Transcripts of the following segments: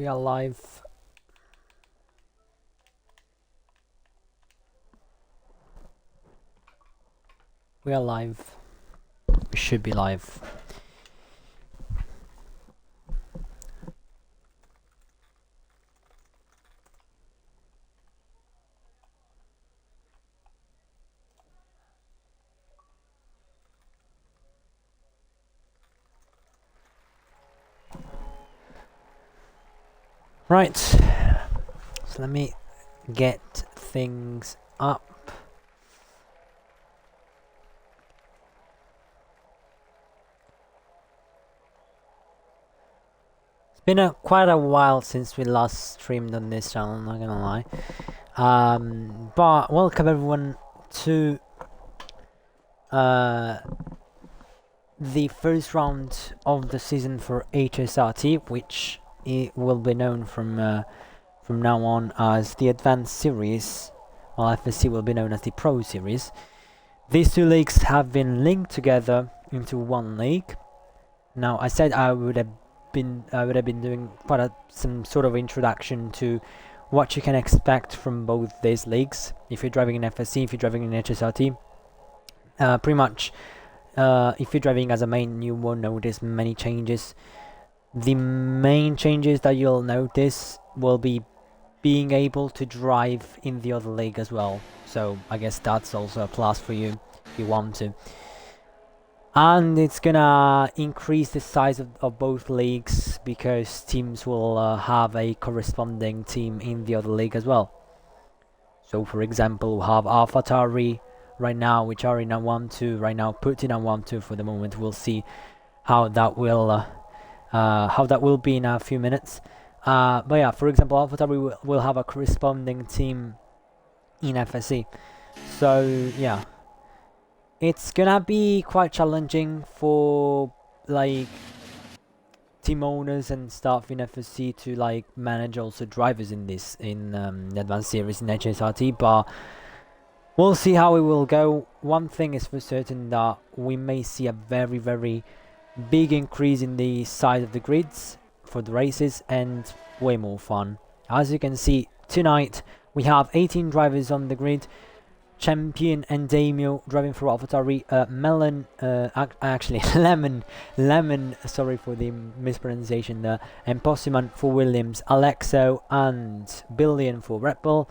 We are live. We are live. We should be live. Right. So let me get things up. It's been quite a while since we last streamed on this channel, not gonna lie. But welcome everyone to the first round of the season for HSRT, which it will be known from now on as the Advanced Series, while FSC will be known as the Pro Series. These two leagues have been linked together into one league. Now, I said I would have been doing quite some sort of introduction to what you can expect from both these leagues. If you're driving in FSC, if you're driving in HSRT, pretty much, if you're driving as a main, you won't notice many changes. The main changes that you'll notice will be being able to drive in the other league as well. So I guess that's also a plus for you if you want to. And it's gonna increase the size of both leagues because teams will have a corresponding team in the other league as well. So for example, we have AlphaTauri right now, which are in a 1-2 right now, put in a 1-2 for the moment. We'll see how that will be in a few minutes. But yeah, for example, AlphaTauri will have a corresponding team in FSC. So yeah, it's gonna be quite challenging for like team owners and stuff in FSC to like manage also drivers in this the Advanced Series in HSRT. But we'll see how it will go. One thing is for certain, that we may see a very, very big increase in the size of the grids for the races and way more fun. As you can see, tonight we have 18 drivers on the grid. Champion and Damio driving for AlphaTauri. Lemon, sorry for the mispronunciation there. And Possiman for Williams. Alexo and Billion for Red Bull.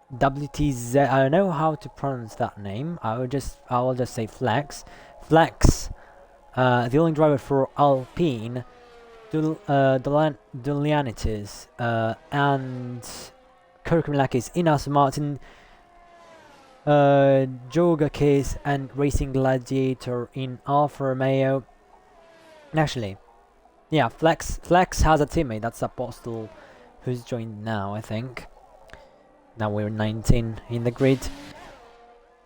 WTZ, I don't know how to pronounce that name. I will just say Flex. The only driver for Alpine, Dolianitis, and Kirkmalakis in Aston Martin, Joga Case and Racing Gladiator in Alfa Romeo. Actually, yeah, Flex has a teammate, that's Apostle, who's joined now, I think. Now we're 19 in the grid.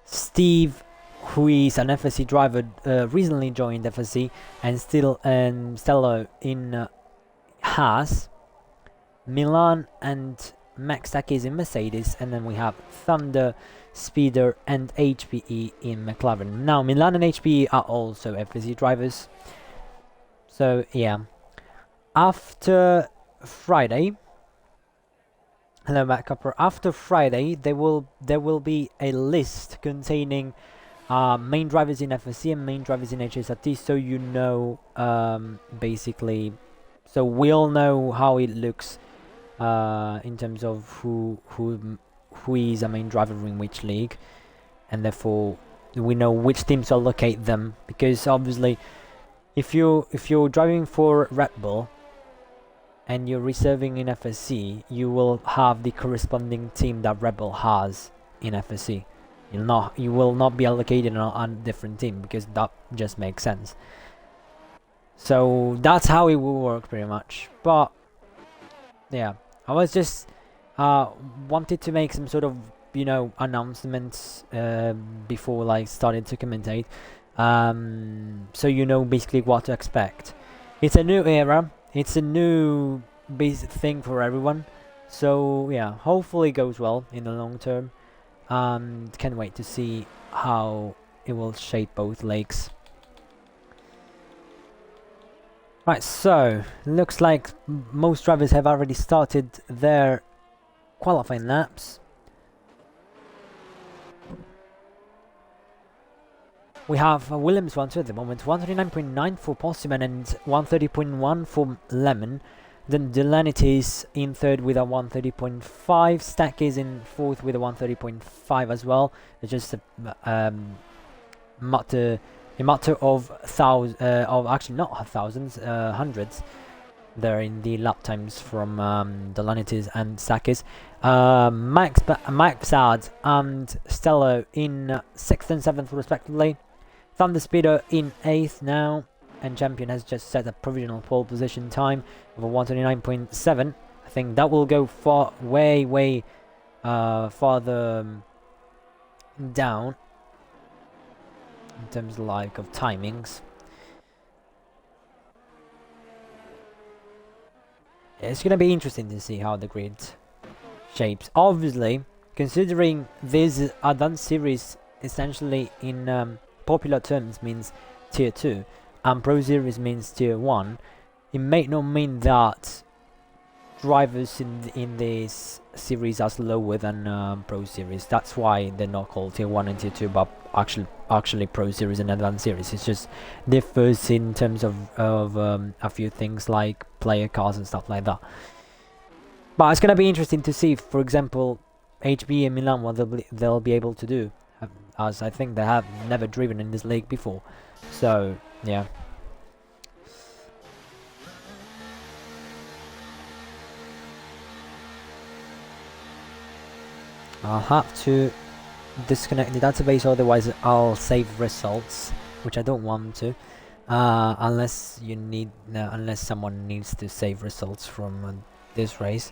Steve, who is an FSC driver, recently joined FSC, and still Stello in Haas. Milan and Max Takis in Mercedes, and then we have Thunder, Speeder and HPE in McLaren. Now Milan and HPE are also FSC drivers. So yeah, after Friday, hello Backupper, after Friday there will be a list containing main drivers in FSC and main drivers in HSRT, so you know, basically, so we'll know how it looks in terms of who is a main driver in which league, and therefore we know which teams to allocate them. Because obviously, if you're driving for Red Bull and you're reserving in FSC, you will have the corresponding team that Red Bull has in FSC. You will not be allocated on a different team, because that just makes sense. So that's how it will work pretty much. But yeah, I was just wanted to make some sort of, you know, announcements before like starting to commentate, so you know basically what to expect. It's a new era, it's a new basic thing for everyone, so yeah, hopefully it goes well in the long term. Can't wait to see how it will shape both leagues. Right, so looks like most drivers have already started their qualifying laps. We have Williams 1-2 at the moment, 139.9 for Postman and 130.1 for Lemon. Then Delanity's in third with a 130.5. Stack is in fourth with a 130.5 as well. It's just a matter of actually not thousands, hundreds. There in the lap times from Delanity's and Stack's. Mike Psad and Stello in 6th and 7th respectively. Thunder Speeder in 8th now, and Champion has just set a provisional pole position time of a 129.7. I think that will go way farther down in terms of timings. It's gonna be interesting to see how the grid shapes. Obviously, considering this advanced series essentially in popular terms means tier 2 and Pro Series means tier 1, it may not mean that drivers in this series are slower than Pro Series. That's why they're not called tier 1 and tier 2, but actually Pro Series and Advanced Series. It's just differs in terms of a few things like player cars and stuff like that. But it's gonna be interesting to see, for example, HB and Milan, what they'll be able to do, as I think they have never driven in this league before. So yeah. I'll have to disconnect the database, otherwise I'll save results, which I don't want to, unless someone needs to save results from this race.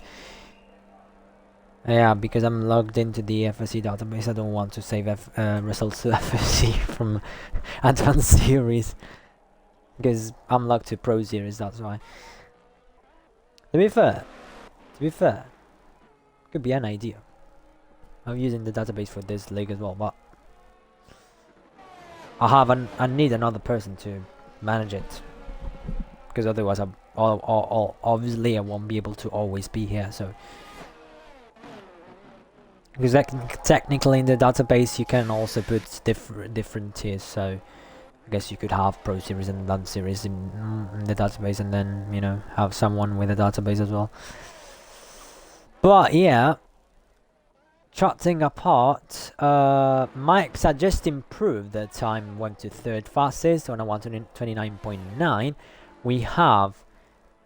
Yeah, because I'm logged into the FSC database, I don't want to save results to FSC from Advanced Series, because I'm logged to Pro Series, that's why. To be fair, could be an idea. I'm using the database for this league as well, but I need another person to manage it, because otherwise obviously I won't be able to always be here. So because technically in the database you can also put different tiers, so I guess you could have Pro Series and Advanced Series in the database, and then, you know, have someone with a database as well. But yeah, charting apart, Mike's had just improved. The time went to third fastest on a 129.9. We have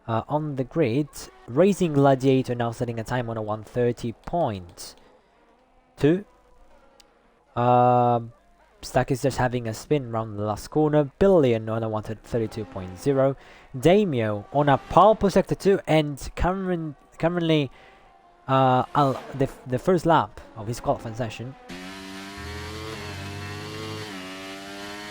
on the grid Racing Gladiator now setting a time on a 130.2. Stack is just having a spin round the last corner. Billion on a 132.0. Damio on a pole for sector 2, and currently the first lap of his qualifying session,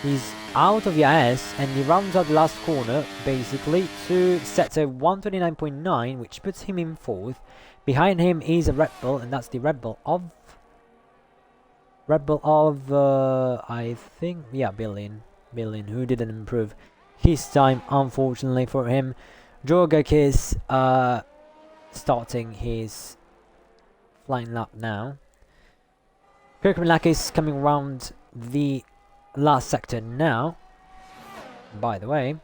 he's out of EIS and he rounds out the last corner basically to set a 129.9, which puts him in 4th. Behind him is a Red Bull, and that's the Red Bull of I think, yeah, Billion, who didn't improve his time, unfortunately for him. Jorgak is starting his flying lap now. Kirkmanlak is coming around the last sector now, by the way,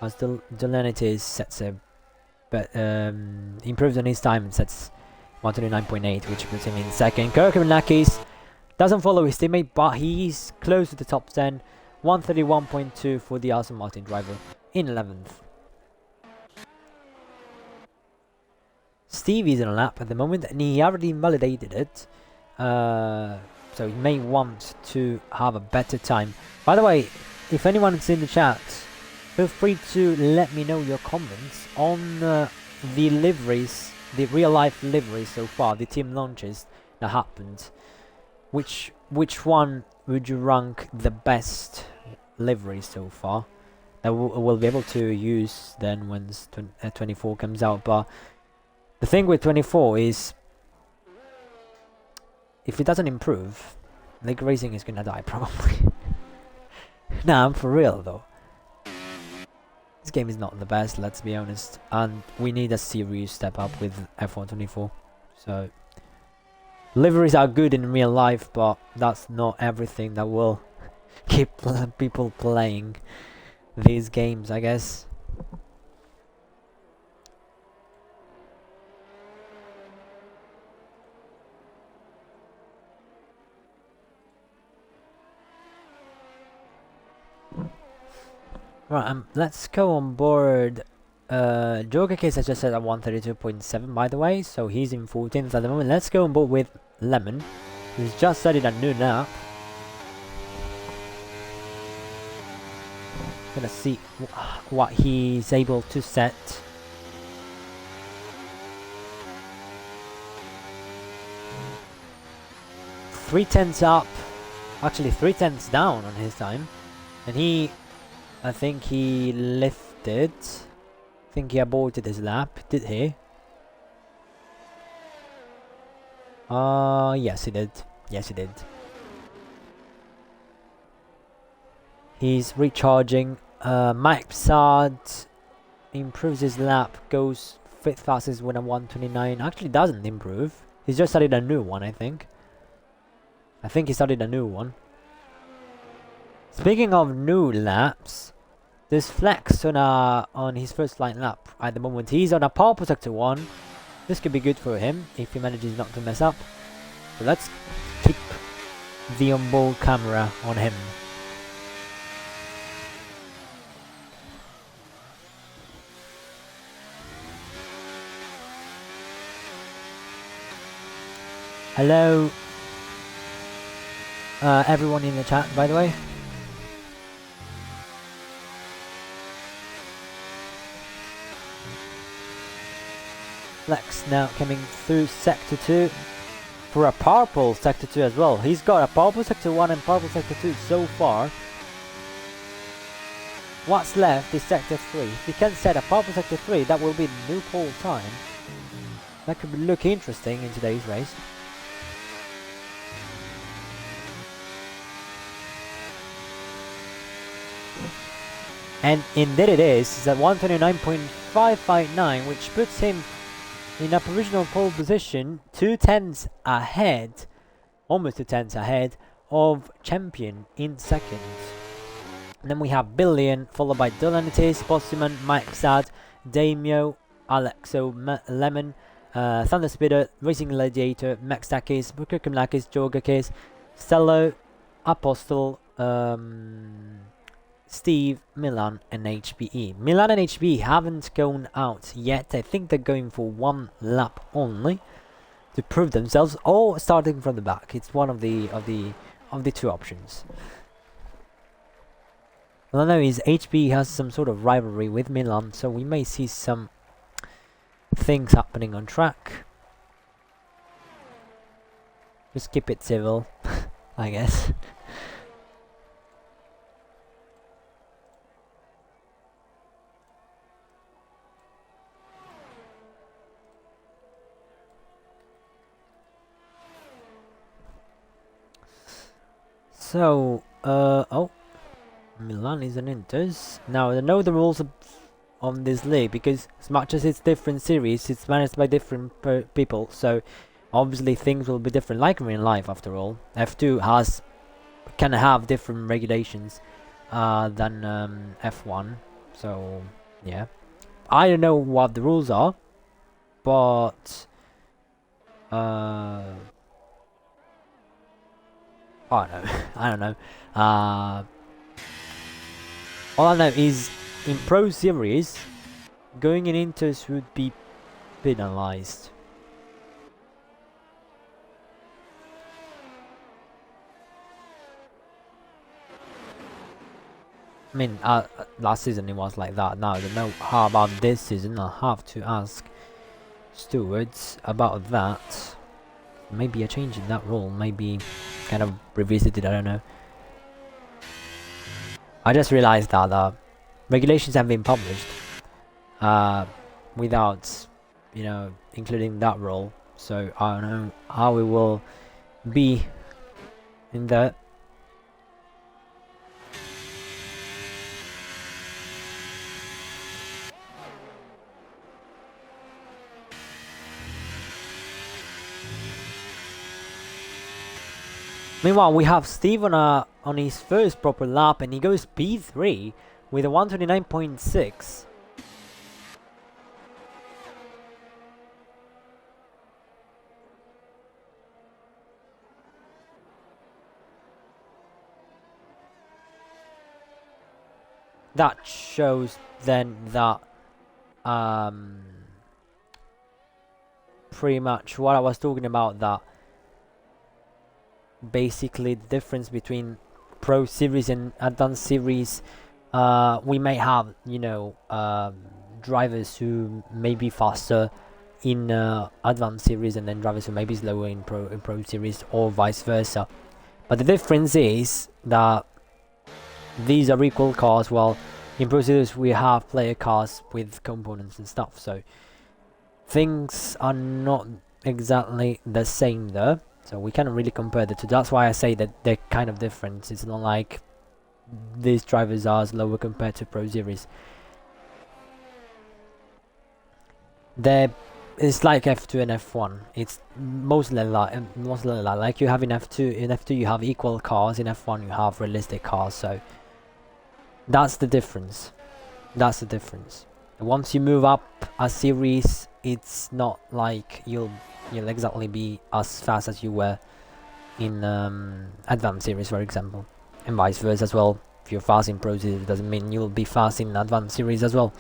as Delanity's sets a improves on his time and sets 129.8, which puts him in 2nd. Kirkmanlak doesn't follow his teammate, but he's close to the top 10. 131.2 for the Aston Martin driver in 11th. Stevie's in a lap at the moment, and he already invalidated it, so he may want to have a better time. By the way, if anyone's in the chat, feel free to let me know your comments on the liveries, the real life liveries so far, the team launches that happened. Which one would you rank the best livery so far? That we'll be able to use then when 24 comes out. But the thing with 24 is, if it doesn't improve, League Racing is gonna die probably. Nah, I'm for real though. This game is not the best, let's be honest, and we need a serious step up with F1 24. So liveries are good in real life, but that's not everything that will keep people playing these games, I guess. Right, let's go on board. Joker Case, I just said at 132.7, by the way, so he's in 14th at the moment. Let's go on board with Lemon, who's just started a new lap. Gonna see what he's able to set. Three tenths up, actually 3 tenths down on his time, and I think he lifted. I think he aborted his lap, did he? Yes he did. Yes he did. He's recharging. Mike Psad improves his lap, goes 5th fastest with a 129. Actually doesn't improve. He's just started a new one, I think. I think he started a new one. Speaking of new laps, there's Flex on his first line lap at the moment. He's on a pole for sector 1. This could be good for him if he manages not to mess up. So let's keep the onboard camera on him. Hello, everyone in the chat, by the way. Flex now coming through sector 2 for a purple sector 2 as well. He's got a purple sector 1 and purple sector 2 so far. What's left is sector 3. If he can set a purple sector 3, that will be new pole time. That could look interesting in today's race. And indeed it is. It's at 129.559, which puts him in a provisional pole position, 2 tenths ahead, almost 2 tenths ahead of champion in second. And then we have Billion, followed by Dolanitis, Postman, Mike Sad, Damio, Alexo, Lemon, Thunder Spitter, Racing Gladiator, Maxtakis, Bukukumlakis, Jorgakis, Stello, Apostle, Steve, Milan and HBE. Milan and HBE haven't gone out yet. I think they're going for 1 lap only to prove themselves, or starting from the back. It's one of the 2 options. Well, I know is HBE has some sort of rivalry with Milan, so we may see some things happening on track. Just keep it civil, I guess. So, oh, Milan is an Inters. Now, I know the rules on this league, because as much as it's different series, it's managed by different people, so obviously things will be different, like in real life after all. F2 can have different regulations than F1, so yeah. I don't know what the rules are, but I don't know. All I know is in Pro Series, going in Inters would be penalized. I mean, last season it was like that. Now I don't know how about this season. I'll have to ask stewards about that. Maybe a change in that rule, maybe kind of revisited, I don't know. I just realized that regulations have been published without, you know, including that rule, so I don't know how it will be in that. Meanwhile, we have Steve on his first proper lap, and he goes P3 with a 129.6. That shows then that pretty much what I was talking about, that basically the difference between Pro Series and Advanced Series, we may have, you know, drivers who may be faster in Advanced Series and then drivers who may be slower in Pro Series, or vice versa. But the difference is that these are equal cars, while in Pro Series we have player cars with components and stuff, so things are not exactly the same there, so we cannot really compare the two. That's why I say that they're kind of different. It's not like these drivers are slower compared to Pro Series. It's like F2 and F1. It's mostly like you have in F2. In F2 you have equal cars. In F1 you have realistic cars. So that's the difference. That's the difference. Once you move up a series, it's not like you'll exactly be as fast as you were in Advanced Series, for example, and vice versa as well. If you're fast in Pro Series, it doesn't mean you'll be fast in Advanced Series as well.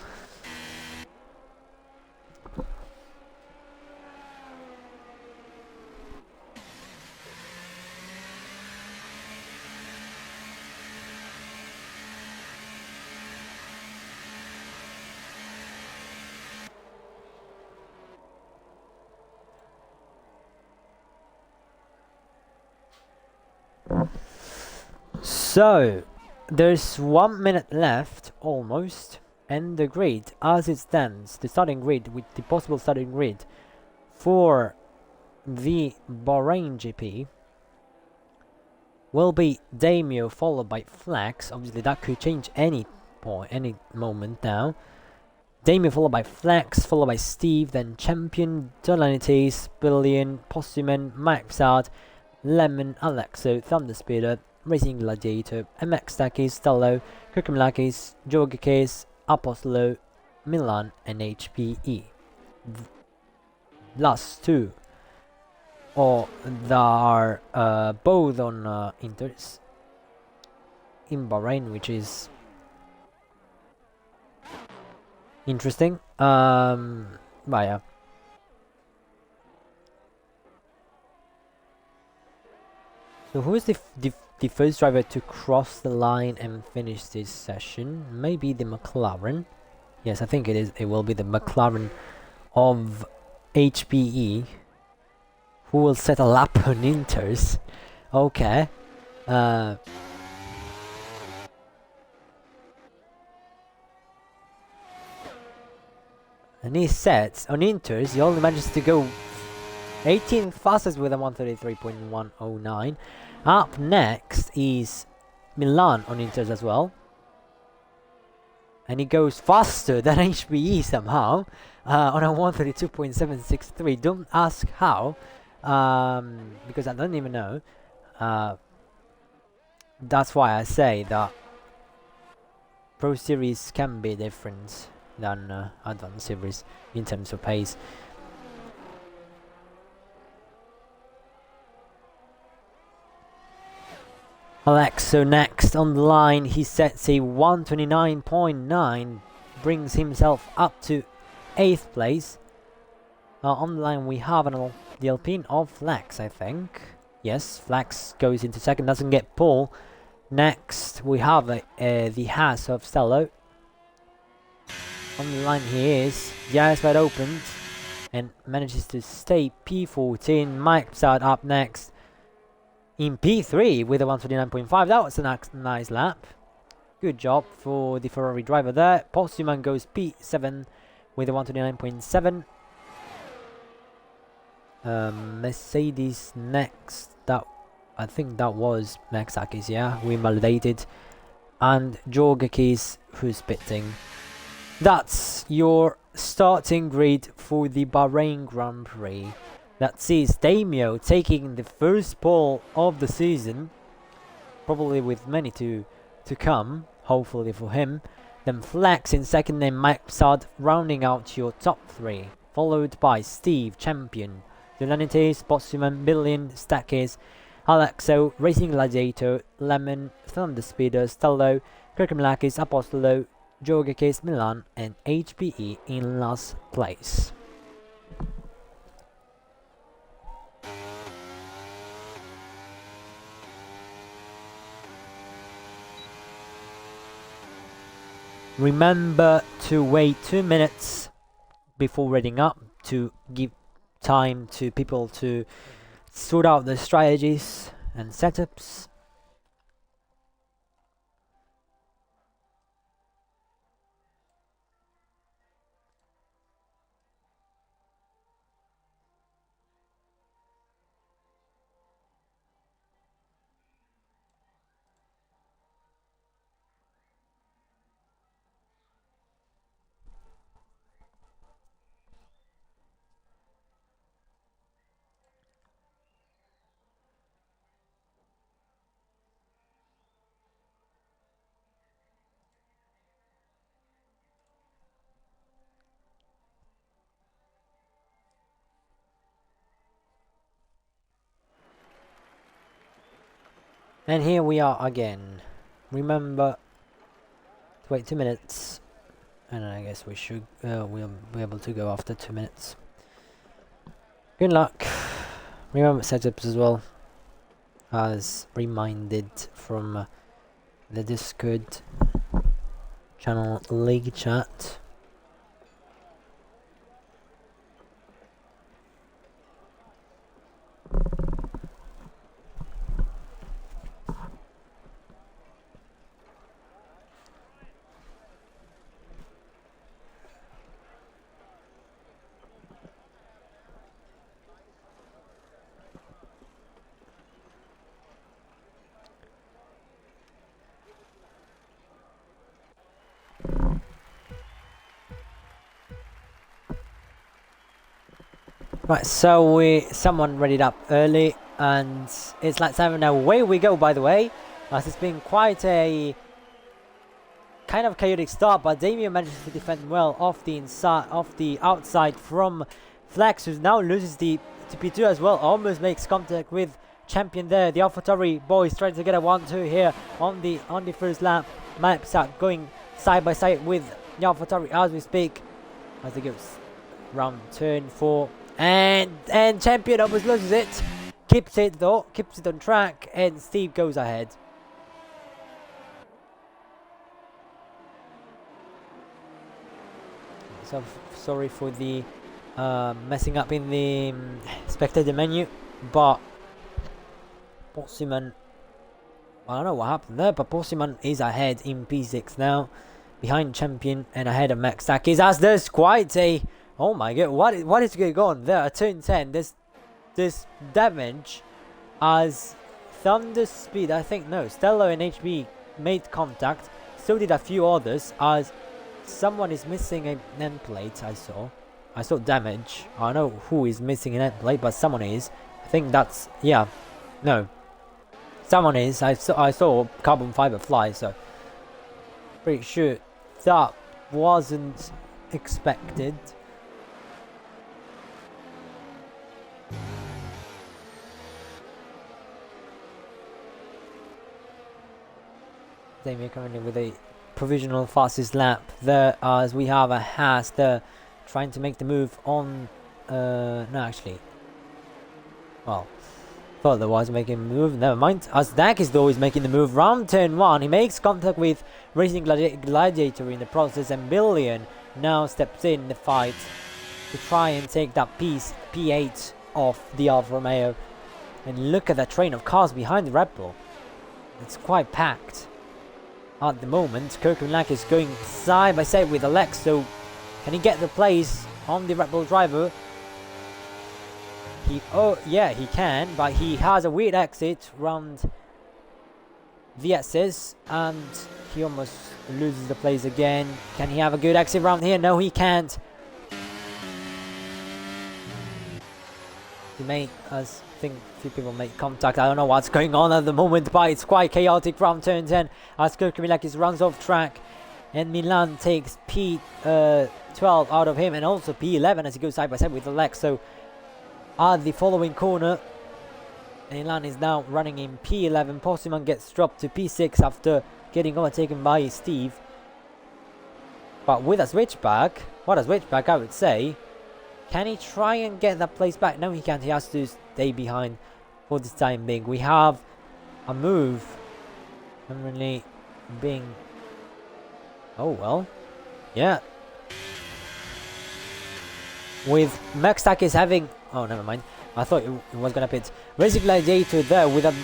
So, there's 1 minute left, almost, and the grid, as it stands, the starting grid, with the possible starting grid for the Bahrain GP, will be Damio followed by Flex. Obviously, that could change any moment now. Damio followed by Flex, followed by Steve, then Champion, Dolanites, Billion, Posthuman, Mike Psad, Lemon, Alexo, Thunderspeeder, Racing Gladiator, MX Takis, Stello, Kirkhamlakis, Jogakis, Apostolo, Milan, and HPE. Last two that are both on Inters in Bahrain, which is interesting. But yeah. So who is the first driver to cross the line and finish this session? Maybe the McLaren. Yes, I think it is. It will be the McLaren of HPE, who will set a lap on Inters. Okay. And he sets on Inters. He only manages to go 18th fastest with a 133.109. Up next is Milan on Inters as well, and he goes faster than HPE somehow on a 132.763. Don't ask how, because I don't even know. That's why I say that Pro Series can be different than Advanced Series in terms of pace. Alexo next on the line, he sets a 129.9, brings himself up to 8th place. On the line we have the Alpine of Flex, I think. Yes, Flex goes into second, doesn't get pole. Next we have the Haas of Stello. On the line he is, the eyes wide open, and manages to stay P14. Mike Psad up next in P3 with a 129.5. That was a nice lap. Good job for the Ferrari driver there. Posthuman goes P7 with a 129.7. Mercedes next. I think that was Maxakis, yeah. We invalidated. And Jorgakis, who's pitting. That's your starting grid for the Bahrain Grand Prix. that sees Damio taking the first pole of the season, probably with many to come, hopefully for him. Then Flex in second and Mike Sard rounding out your top 3, followed by Steve, Champion, Delanites, Bossuman, Billion, Stackis, Alexo, Racing Gladiator, Lemon, Thunder Speeder, Stello, Kirkhamlakis, Apostolo, Jogakis, Milan, and HPE in last place. Remember to wait 2 minutes before reading up to give time to people to sort out the strategies and setups. And here we are again. Remember to wait 2 minutes, and I guess we'll be able to go after 2 minutes. Good luck. Remember setups as well, as reminded from the Discord channel League chat. Right, so someone read it up early, and it's like 7 now. Away we go, by the way, as it's been quite a kind of chaotic start, but Damien manages to defend well off the outside from Flex, who now loses the P2 as well, almost makes contact with Champion there. The AlphaTauri boys trying to get a 1-2 here on the first lap. Maps are going side by side with the AlphaTauri as we speak, as they go round turn 4. And Champion almost loses it. Keeps it though, keeps it on track, and Steve goes ahead. So sorry for the messing up in the spectator menu, but Bossuman, I don't know what happened there, but Bossuman is ahead in P6 now, behind Champion and ahead of Max Takis, as there's quite a, oh my god, what is going on there at turn 10? There's damage as Thunder Speed, I think, no, Stello and HB made contact, so did a few others, as someone is missing an end plate. I saw damage. I don't know who is missing an end plate, but someone is. I think that's, yeah, no, someone is. I saw carbon fiber fly, so pretty sure that wasn't expected. Damien currently with a provisional fastest lap there, as we have a Haas there trying to make the move on no, actually, well, thought there was making a move, never mind, as Dak is always making the move round turn 1. He makes contact with Racing Gladiator in the process, and Billion now steps in the fight to try and take that P8 off the Alfa Romeo. And look at that train of cars behind the Red Bull, it's quite packed at the moment. Kirkhamlak is going side by side with Alex, so can he get the place on the Red Bull driver? Oh yeah, he can, but he has a weird exit round VS's and he almost loses the place again. Can he have a good exit round here? No, he can't. I think a few people make contact. I don't know what's going on at the moment, but it's quite chaotic from turn 10 as Kirkimilakis runs off track, and Milan takes P12 out of him, and also P11 as he goes side by side with Alex. So at the following corner, Milan is now running in P11. Postman gets dropped to P6 after getting overtaken by Steve. But with a switchback, what a switchback I would say. Can he try and get that place back? No, he can't. He has to stay behind for this time being. We have a move. Currently being... Oh, well. Yeah. With Maxtakis having... Oh, never mind. I thought it was going to pit. Racing Gladiator there with a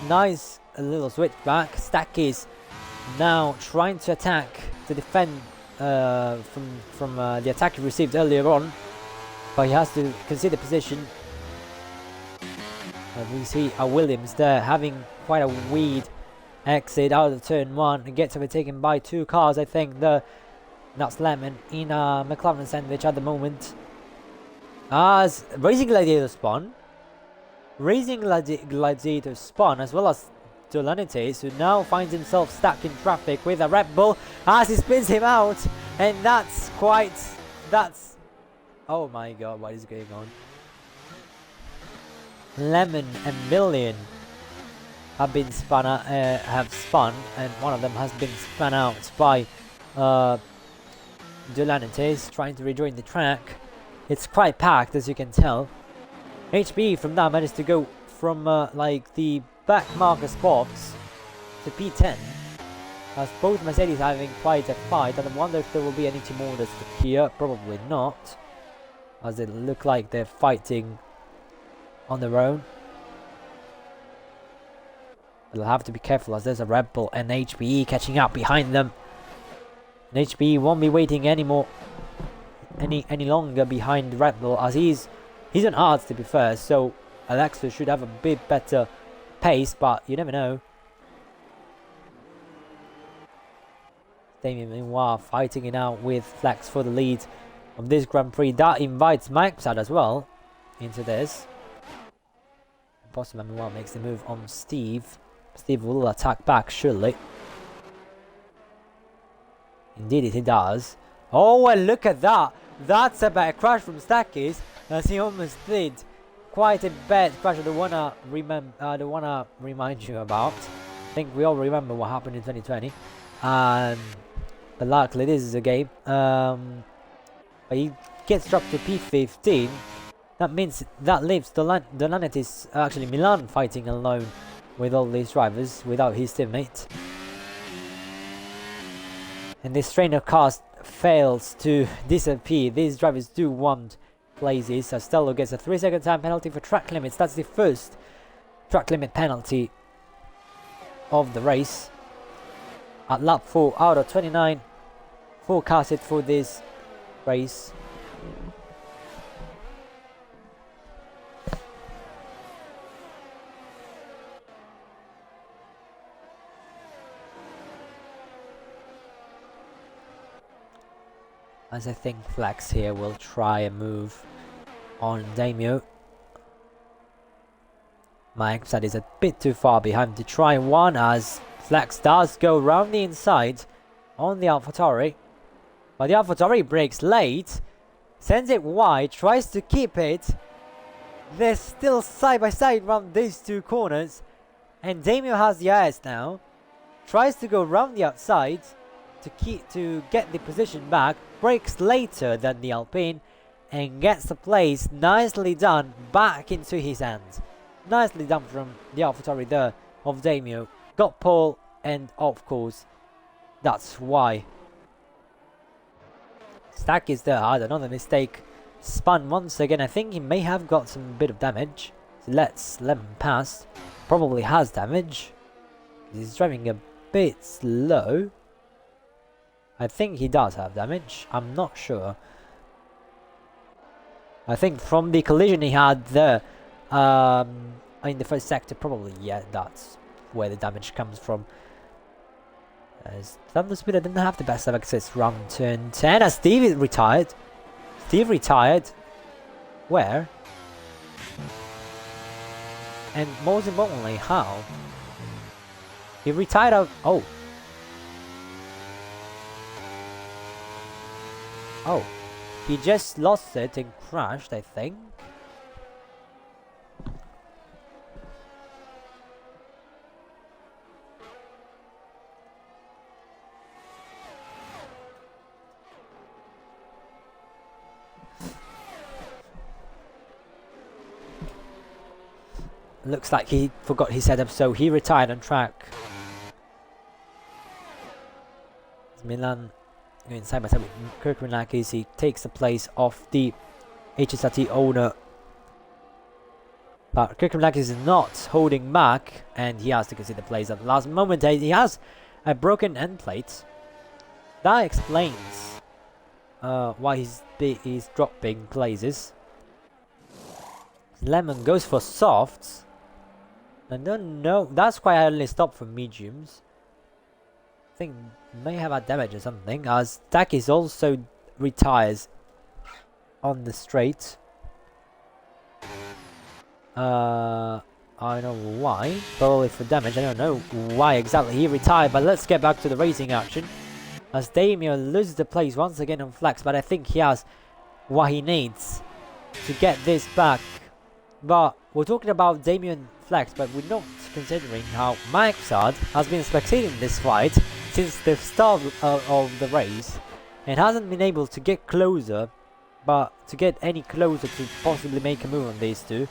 nice little switchback. Stakis now trying to attack, to defend from the attack he received earlier on. But he has to consider position. We see a Williams there having quite a weird exit out of turn 1 and gets overtaken by 2 cars. I think that's Lemon in a McLaren sandwich at the moment. As Racing Gladiator spun. Racing Gladiator spun as well as Dolanites, who now finds himself stuck in traffic with a Red Bull as he spins him out. And that's... Oh my god, what is going on? Lemon and Million have spun, and one of them has been spun out by Dolanites trying to rejoin the track. It's quite packed, as you can tell. HB from that managed to go from like the back marker spots to P10. As both Mercedes are having quite a fight, and I wonder if there will be any team orders here. Probably not, as it look like they're fighting on their own. But they'll have to be careful as there's a Red Bull and HBE catching up behind them. And HBE won't be waiting any longer behind Red Bull, as he's on hards to be fair, so Alexa should have a bit better pace, but you never know. Damien meanwhile fighting it out with Flex for the lead of this Grand Prix. That invites Mike Psad as well into this. Postman meanwhile makes the move on Steve. Steve will attack back surely. Indeed he does. Oh, well, look at that. That's a bad crash from Stakis, as he almost did quite a bad crash. I don't wanna remind you about. I think we all remember what happened in 2020. But luckily this is a game. But he gets dropped to P15. That means that leaves Dolanitis, actually Milan, fighting alone with all these drivers without his teammate. And this train of cars fails to disappear. These drivers do want places. Castello gets a 3-second time penalty for track limits. That's the first track limit penalty of the race. At lap 4 out of 29 forecasted for this race. As I think Flex here will try a move on Damio. Mike Psad is a bit too far behind to try one, as Flex does go round the inside on the AlphaTauri. But the AlphaTauri breaks late, sends it wide, tries to keep it. They're still side by side around these two corners, and Damio has the IS now. Tries to go round the outside to get the position back, breaks later than the Alpine, and gets the place nicely done back into his hands. Nicely done from the AlphaTauri there of Damio. Got pole, and of course that's why. Stack is there, had another mistake. Spun once again. I think he may have got some bit of damage. So let's let him pass. Probably has damage. He's driving a bit slow. I think he does have damage. I'm not sure. I think from the collision he had there in the first sector, probably, yeah, that's where the damage comes from. As Thunder Speeder didn't have the best of exits round turn 10 as Steve retired. Steve retired. Where? And most importantly, how? He retired out. Oh. Oh. He just lost it and crashed, I think. Looks like he forgot his setup, so he retired on track. Milan going side by side with Kirkmanakis. He takes the place of the HSRT owner. But Kirkmanakis is not holding back, and he has to concede the place at the last moment. He has a broken end plate. That explains why he's dropping places. Lemon goes for softs. I don't know. That's quite early stop for mediums. I think may have had damage or something, as Takis also retires on the straight. I don't know why. Probably for damage. I don't know why exactly he retired, but let's get back to the racing action. As Damien loses the place once again on flex, but I think he has what he needs to get this back. But we're talking about Damien flex, but we're not considering how Maxard has been succeeding this fight since the start of the race and hasn't been able to get closer, but to get any closer to possibly make a move on these two.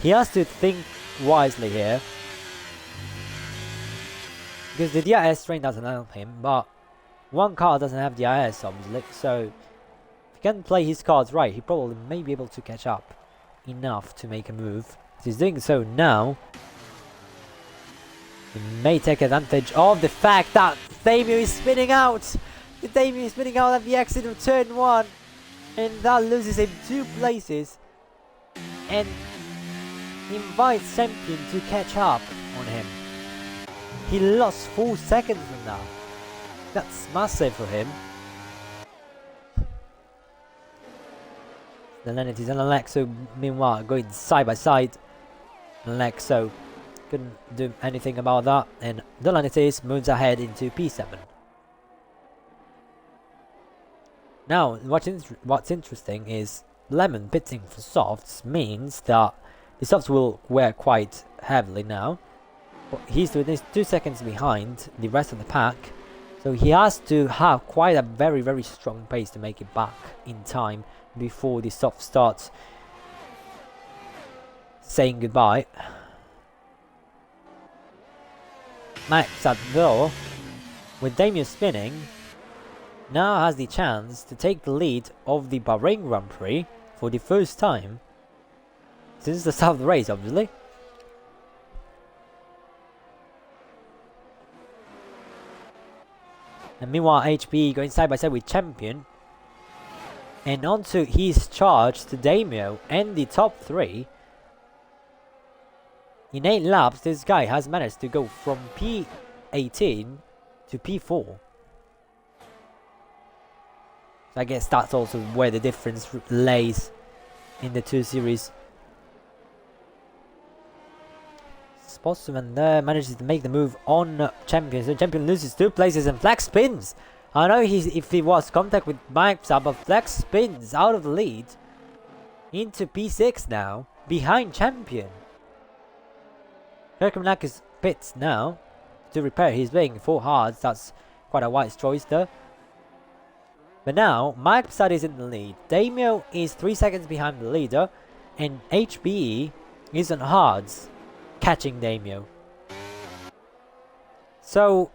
He has to think wisely here, because the DRS train doesn't help him, but one car doesn't have DRS obviously, so if he can play his cards right, he probably may be able to catch up enough to make a move. He's doing so now. He may take advantage of the fact that Damien is spinning out. Damien is spinning out at the exit of turn 1, and that loses him 2 places and invites Champion to catch up on him. He lost 4 seconds from that. That's massive for him. The Lenities and Alexo meanwhile going side by side. Alexo couldn't do anything about that, and the Lenities moves ahead into P7. Now what's interesting is Lemon pitting for softs means that the softs will wear quite heavily now. He's 2 seconds behind the rest of the pack, so he has to have quite a very strong pace to make it back in time before the soft starts saying goodbye. Maxad though, with Damien spinning, now has the chance to take the lead of the Bahrain Grand Prix for the first time since the start of the race obviously. And meanwhile HPE going side by side with Champion, and onto his charge to Damio and the top 3. In 8 laps this guy has managed to go from P18 to P4. So I guess that's also where the difference lays in the 2 series. Spotsman there manages to make the move on Champion, so Champion loses 2 places and Flex spins. I know if he was contact with Mike Sab, but Flex spins out of the lead into P6 now, behind Champion. Kirkmanakis pits now to repair his wing 4 hards. That's quite a wise choice there. But now Mike Sab is in the lead. Damio is 3 seconds behind the leader, and HBE is on hards, catching Damio. So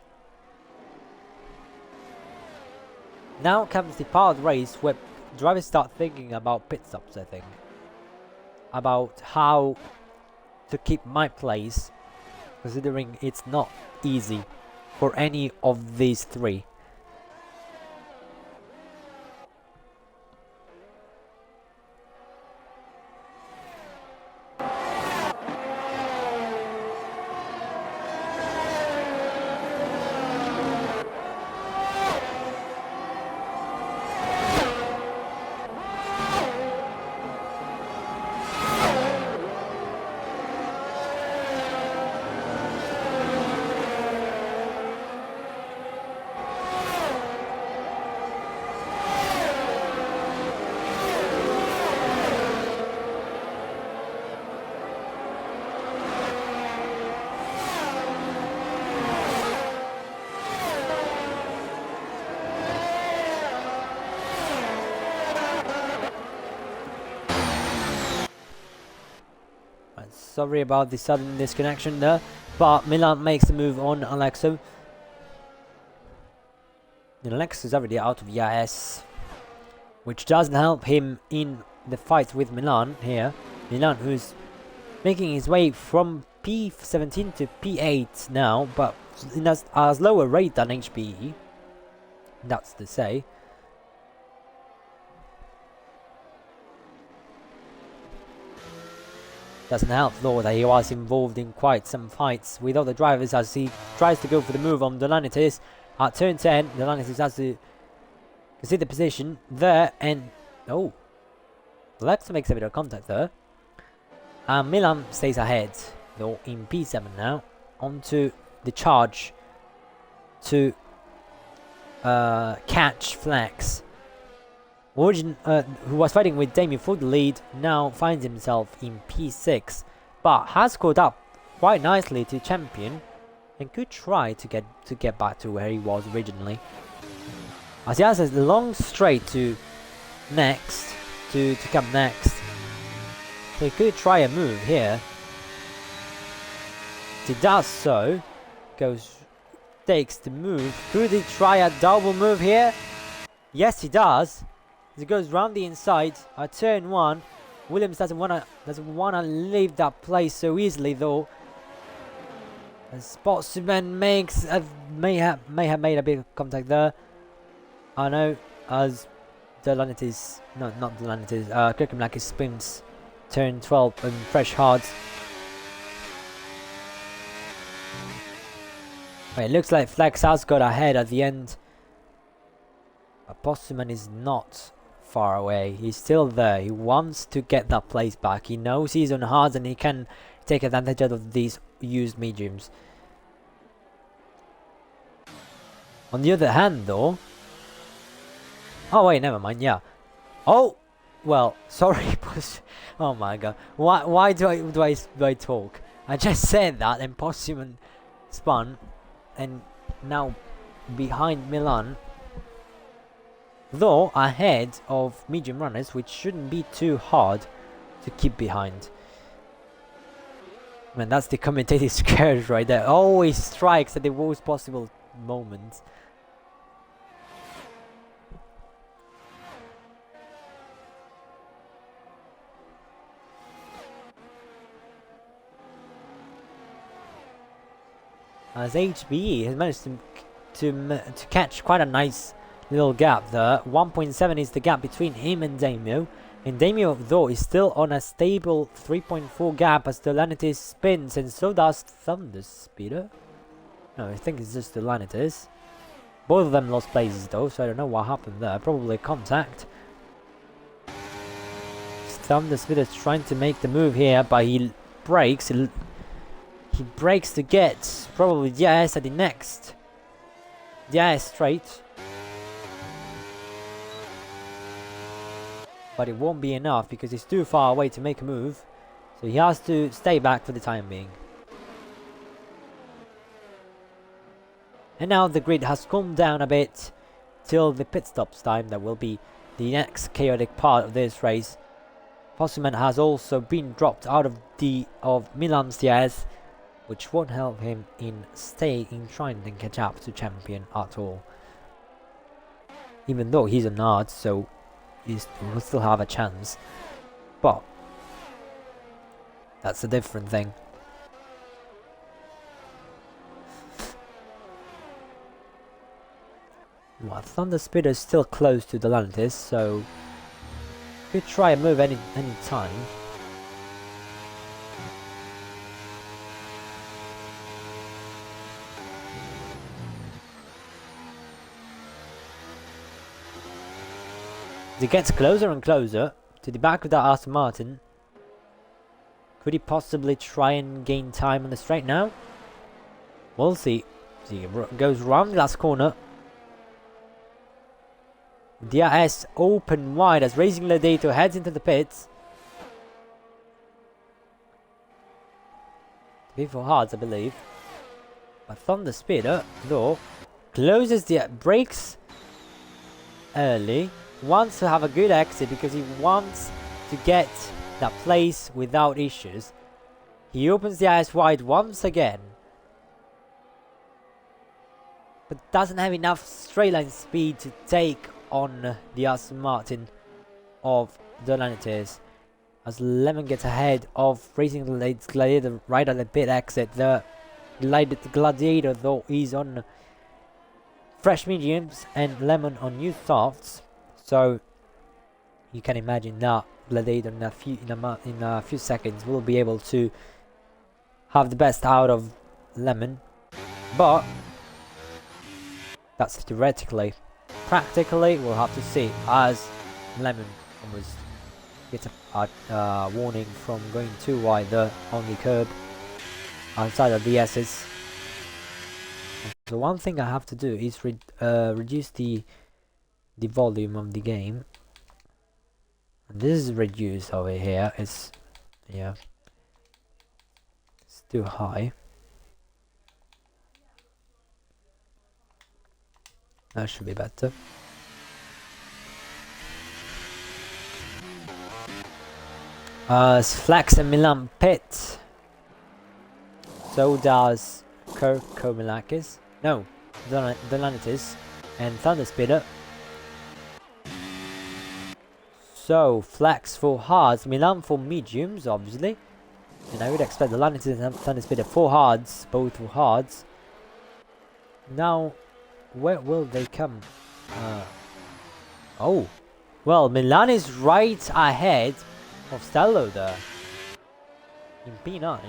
now comes the part of the race where drivers start thinking about pit stops, I think. About how to keep my place, considering it's not easy for any of these 3. Sorry about the sudden disconnection there. But Milan makes the move on Alexo. And Alexo's already out of EIS, which doesn't help him in the fight with Milan here. Milan, who's making his way from P17 to P8 now, but in a lower rate than HBE. That's to say. Doesn't help though that he was involved in quite some fights with other drivers as he tries to go for the move on Delanitis. At turn 10, Delanitis has to consider the position there, and oh, Alexa makes a bit of contact there. And Milan stays ahead though in P7 now, onto the charge to catch Flex. Origin, who was fighting with Damien for the lead, now finds himself in P6, but has caught up quite nicely to Champion and could try to get back to where he was originally. As he has a long straight to next, to come next. So he could try a move here. He does so, takes the move. Could he try a double move here? Yes, he does. As he goes round the inside at turn 1. Williams doesn't wanna leave that place so easily though. And Sportsman may have made a bit of contact there. I know, as Delanitis, no, not Delanitis, Kirkhamlaki spins turn 12 and fresh hards. But it looks like Flex has got ahead at the end. But Postman is not far away. He's still there. He wants to get that place back. He knows he's on hards and he can take advantage of these used mediums. On the other hand though, oh wait, never mind, yeah. Oh, well, sorry, oh my god. Why do I talk? I just said that and Postman spun and now behind Milan. Though ahead of medium runners, which shouldn't be too hard to keep behind. Man, that's the commentator scared right there. Always strikes at the worst possible moment. As HBE has managed to catch quite a nice little gap there. 1.7 is the gap between him and Damio. And Damio, though, is still on a stable 3.4 gap as Delanitis spins, and so does Thunder Speeder. No, I think it's just Delanitis. Both of them lost places though, so I don't know what happened there. Probably contact. Thunder Speeder is trying to make the move here, but he breaks. He breaks to get probably DIS at the next. DIS straight. But it won't be enough because he's too far away to make a move. So he has to stay back for the time being. And now the grid has calmed down a bit till the pit stops time. That will be the next chaotic part of this race. Postman has also been dropped out of Milan's DIS, which won't help him in trying to catch up to Champion at all. Even though he's on hard, so will still have a chance, but that's a different thing. Well, Thunder Speeder is still close to Delanitis, so could try a move any time. As he gets closer and closer to the back of that Aston Martin, could he possibly try and gain time on the straight now? We'll see. He goes round the last corner. DRS open wide as Racing Ledato heads into the pits. Before hards, I believe. But Thunder Speeder, though, closes the brakes early. Wants to have a good exit because he wants to get that place without issues. He opens the eyes wide once again, but doesn't have enough straight line speed to take on the Aston Martin of the Lannites. As Lemon gets ahead of Racing Gladiator right at the pit exit. The Gladiator though is on fresh mediums and Lemon on new softs, so you can imagine that Gladiator in a few seconds will be able to have the best out of Lemon, but that's theoretically. Practically, we'll have to see, as Lemon almost gets a warning from going too wide on the curb outside of the S's. The one thing I have to do is reduce the volume of the game. And this is reduced over here. It's it's too high. That should be better. Flex and Milan pit. So does Komelakis. No, Delanitis and Thunder Speeder. So Flex for hards, Milan for mediums, obviously. And I would expect Delanitis and Thunder Speeder for hards, both for hards. Now, where will they come? Oh, well, Milan is right ahead of Stello there in P9.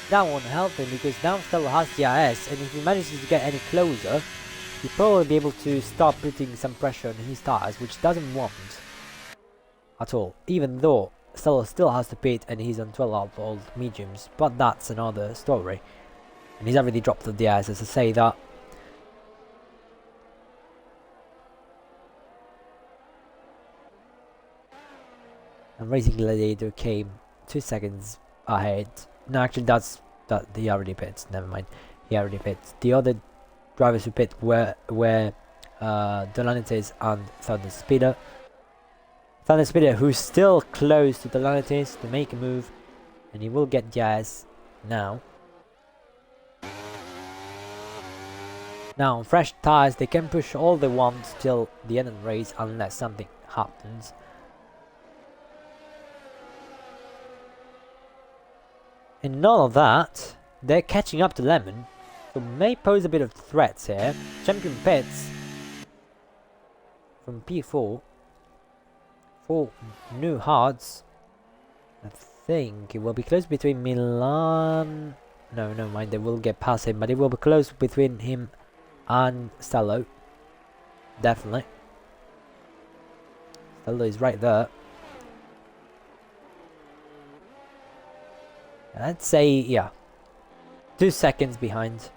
That won't help him because now Stello has the IS, and if he manages to get any closer, he'll probably be able to start putting some pressure on his tires, which doesn't want at all, even though Stello still has to pit and he's on 12-volt mediums, but that's another story. And he's already dropped the IS, as I say that. And Racing Gladiator came 2 seconds ahead. No, actually, he already pits. Never mind, he already pits. The other drivers who pit were Delanitis and Thunder Speeder. Thunder Speeder, who's still close to Delanitis to make a move, and he will get gas now. Now, on fresh tires, they can push all they want till the end of the race, unless something happens. And none of that, they're catching up to Lemon, so may pose a bit of threats here. Champion pits from P4 for new hards. I think it will be close between Milan. No, never mind, they will get past him, but it will be close between him and Stello. Definitely. Stello is right there. I'd say, yeah, 2 seconds behind.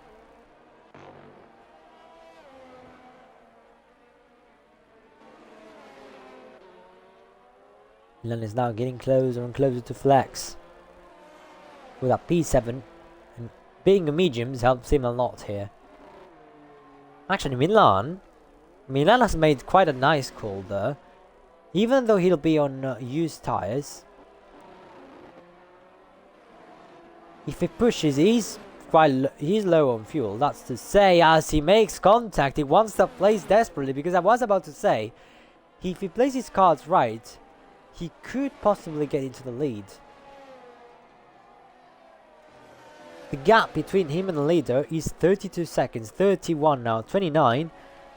Milan is now getting closer and closer to Flex with a P7, and being a mediums helps him a lot here. Actually, Milan has made quite a nice call there, even though he'll be on used tires. If he pushes, he's low on fuel. That's to say, as he makes contact, he wants to place desperately, because I was about to say, if he plays his cards right, he could possibly get into the lead. The gap between him and the leader is 32 seconds, 31 now, 29,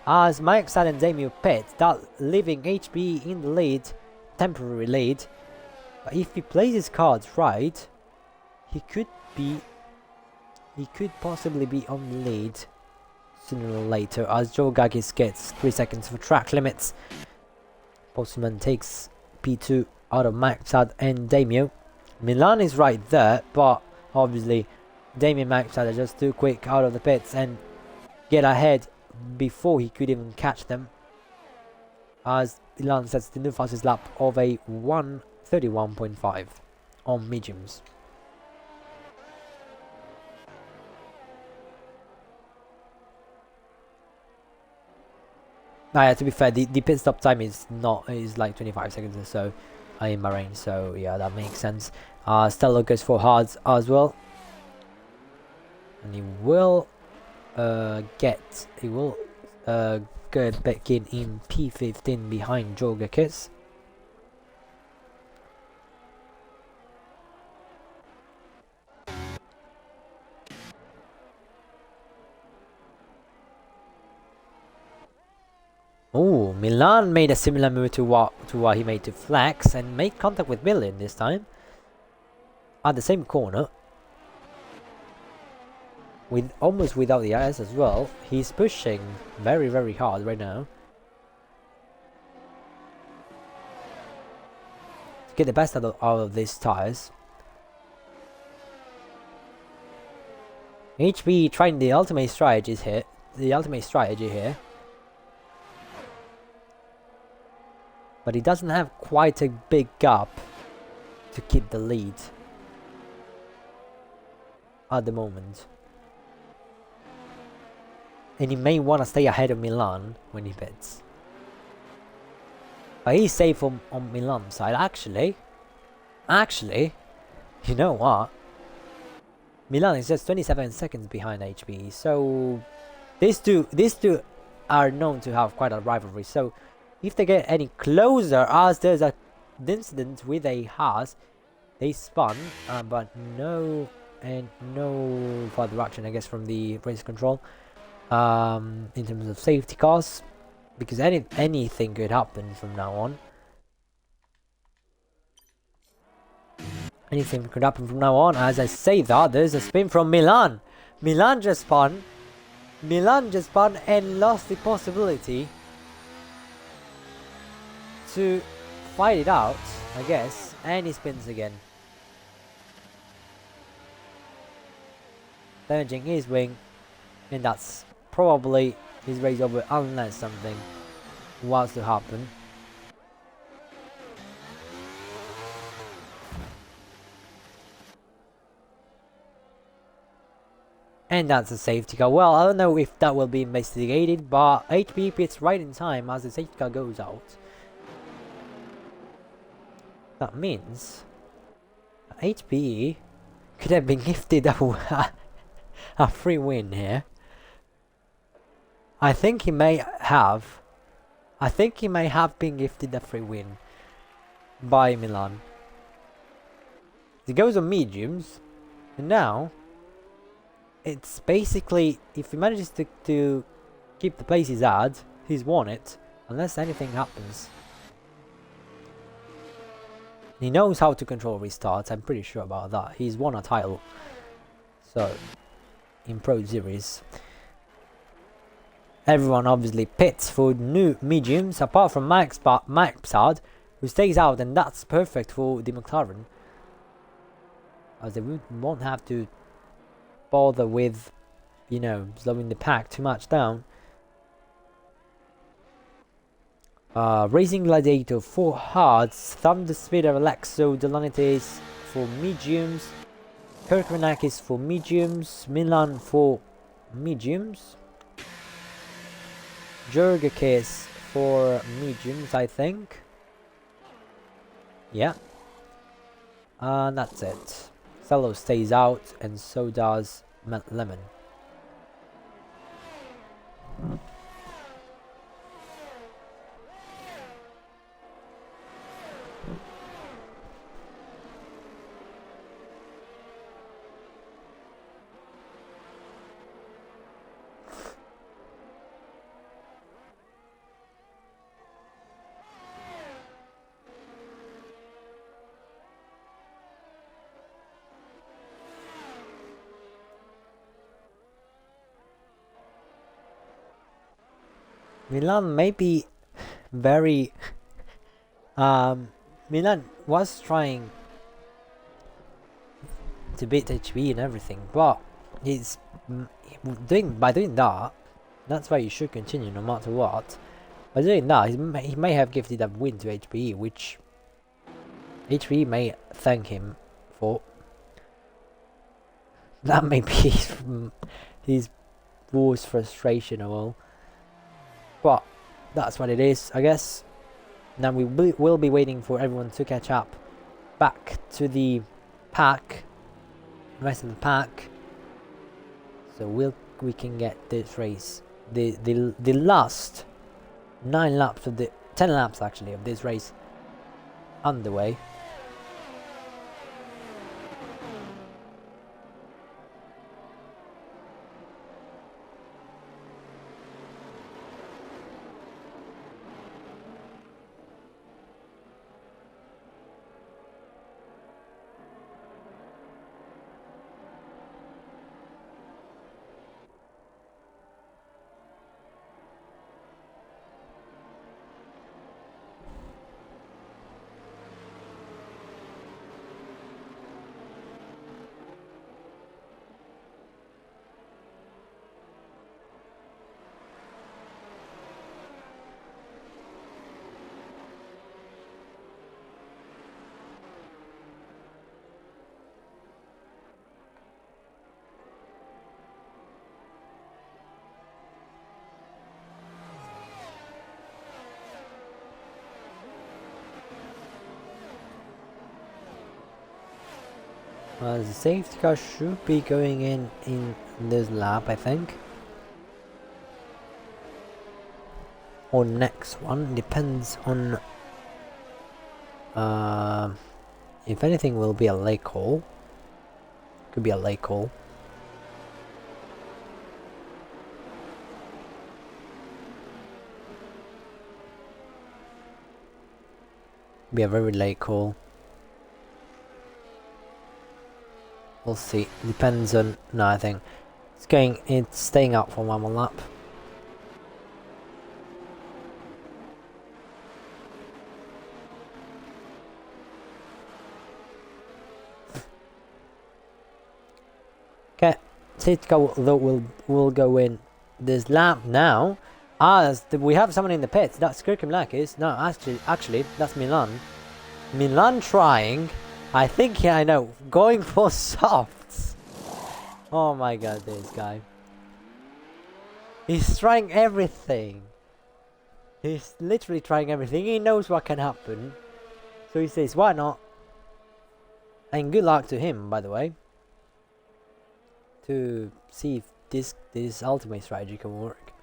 as Mike Sad and Damien pit, that leaving HB in the lead, temporary lead. But if he plays his cards right, he could possibly be on the lead sooner or later, as Joe Gaggis gets 3 seconds for track limits. Postman takes P2 out of Maxad and Damien. Milan is right there, but obviously Damien and Maxad are just too quick out of the pits and get ahead before he could even catch them, as Milan sets the new fastest lap of a 1:31.5 on mediums. Yeah, to be fair, the pit stop time is like 25 seconds or so in Bahrain, so yeah, that makes sense. Stella goes for hards as well. And he will go back in P15 behind Jorgakis. Oh, Milan made a similar move to what he made to Flex and made contact with Billion this time. At the same corner. With almost without the IS as well. He's pushing very hard right now. To get the best out of these tires. HB trying the ultimate strategies here. But he doesn't have quite a big gap to keep the lead at the moment. And he may want to stay ahead of Milan when he pits. But he's safe on Milan's side. Actually, you know what? Milan is just 27 seconds behind HB. So these two are known to have quite a rivalry. So if they get any closer, as there's an incident with a Haas, they spun, but no further action, I guess, from the race control. In terms of safety cars, because anything could happen from now on. Anything could happen from now on. As I say that, there's a spin from Milan. Milan just spun and lost the possibility to fight it out, I guess, and he spins again. Damaging his wing, and that's probably his race over unless something was to happen. And that's a safety car. Well, I don't know if that will be investigated, but HB pits right in time as the safety car goes out. That means HB could have been gifted a free win here. I think he may have been gifted a free win by Milan. He goes on mediums, and now it's basically, if he manages to keep the place he's at, he's won it, unless anything happens. He knows how to control restarts, I'm pretty sure about that. He's won a title. So, in Pro Series. Everyone obviously pits for new mediums, apart from Max Psad, who stays out, and that's perfect for the McLaren. As they won't have to bother with, you know, slowing the pack too much down. Racing Gladiator for hards, Thunder Speeder Alexo Delanites for mediums, Kirkmanakis for mediums, Milan for mediums, Jurgakis for mediums, I think. Yeah. And that's it. Cello stays out, and so does Lemon. Milan may be very Milan was trying to beat HB and everything, but he's doing that. That's why you should continue no matter what. By doing that, he may have gifted a win to HB, which HB may thank him for. That may be his worst frustration of all. But that's what it is, I guess. Now we will be waiting for everyone to catch up back to the pack, rest of the pack, so we can get this race, the last 9 laps of the 10 laps actually of this race underway. The safety car should be going in this lap, I think. Or next one, depends on if anything will be a lake hole. Could be a lake hole. Be a very lake hole. We'll see. Depends on. No, I think it's staying out for one more lap. Okay, safety car will go in this lap now. As we have someone in the pits. That's Kirkhamlakis. No, actually, that's Milan. Milan trying. I think, yeah, I know. Going for softs. Oh my god, this guy. He's trying everything. He's literally trying everything. He knows what can happen. So he says, why not? And good luck to him, by the way. To see if this ultimate strategy can work.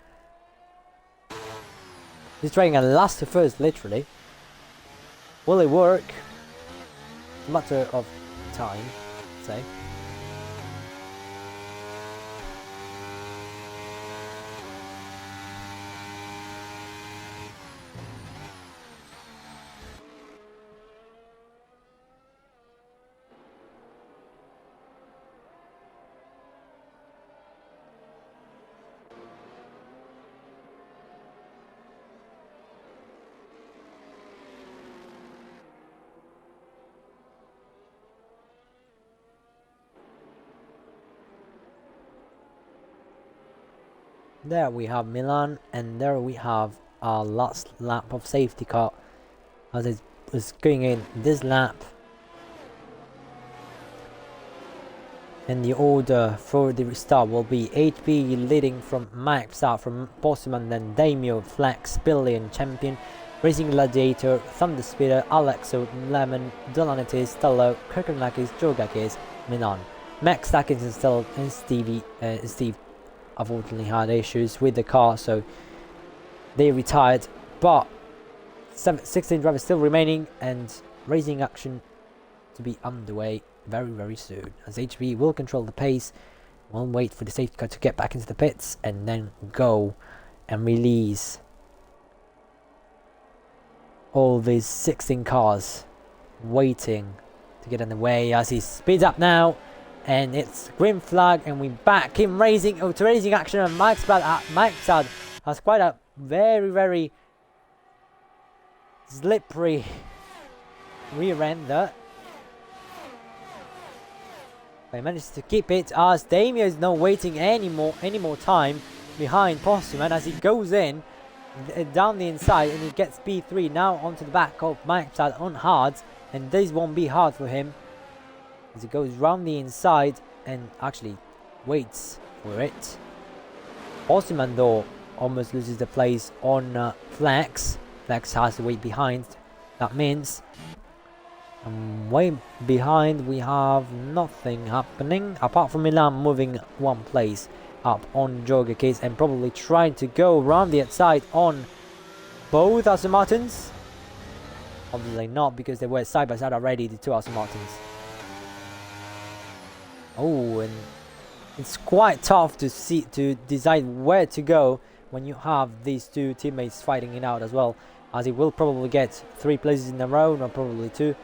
He's trying a last to first, literally. Will it work? Matter of time, say. There we have Milan, and there we have our last lap of safety car as it was going in this lap. And the order for the restart will be HB leading from Max out from Postman, then Damio, Flex, Billy and Champion, Racing Gladiator, Thunder Speeder, Alexo, Lemon, Dolanitis, Stello, Kirkhamlakis, Jogakis, Milan. Max Stakins and Steve unfortunately had issues with the car, so they retired, but 16 drivers still remaining and racing action to be underway very soon, as HB will control the pace. We'll wait for the safety car to get back into the pits and then go and release all these 16 cars waiting to get in the way as he speeds up now. And it's green flag, and we back in racing to racing action. And Mike's Sad has quite a very slippery rear end there. But he managed to keep it as Damien is not waiting any more time behind Postman as he goes in down the inside, and he gets P3 now onto the back of Mike's Sad on hards, and this won't be hard for him. As he goes round the inside and actually waits for it. Ossiman though almost loses the place on Flex. Flex has to wait behind. That means Way behind, we have nothing happening apart from Milan moving one place up on Jorge case and probably trying to go around the outside on both Aston Martins. Obviously not, because they were side by side already, the two Aston Martins. Oh, and it's quite tough to decide where to go when you have these two teammates fighting it out as well, as he will probably get 3 places in a row, not probably 2.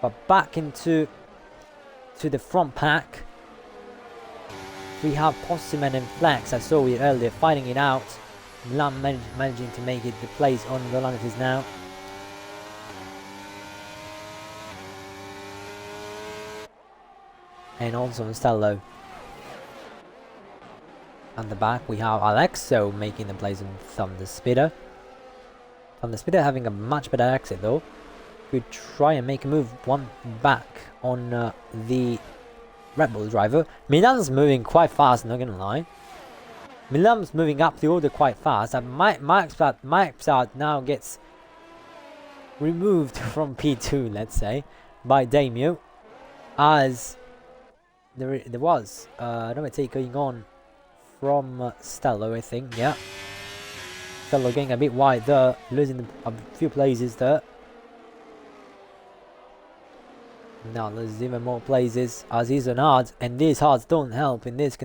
But back into the front pack, we have Postman and Flex. I saw it earlier fighting it out. Milan managing to make it the place on Volantis now. And also on Stello. At the back we have Alexo making the place on Thunder Spitter. Thunder Spitter having a much better exit though. Could try and make a move one back on the Red Bull driver. Milan's moving quite fast, not gonna lie. Milan's moving up the order quite fast, and Mike's out now gets removed from P2, let's say, by Damio, as there was another take going on from Stello, I think. Yeah, Stello getting a bit wide there, losing a few places there. Now there's even more places as he's on hard, and these hards don't help in this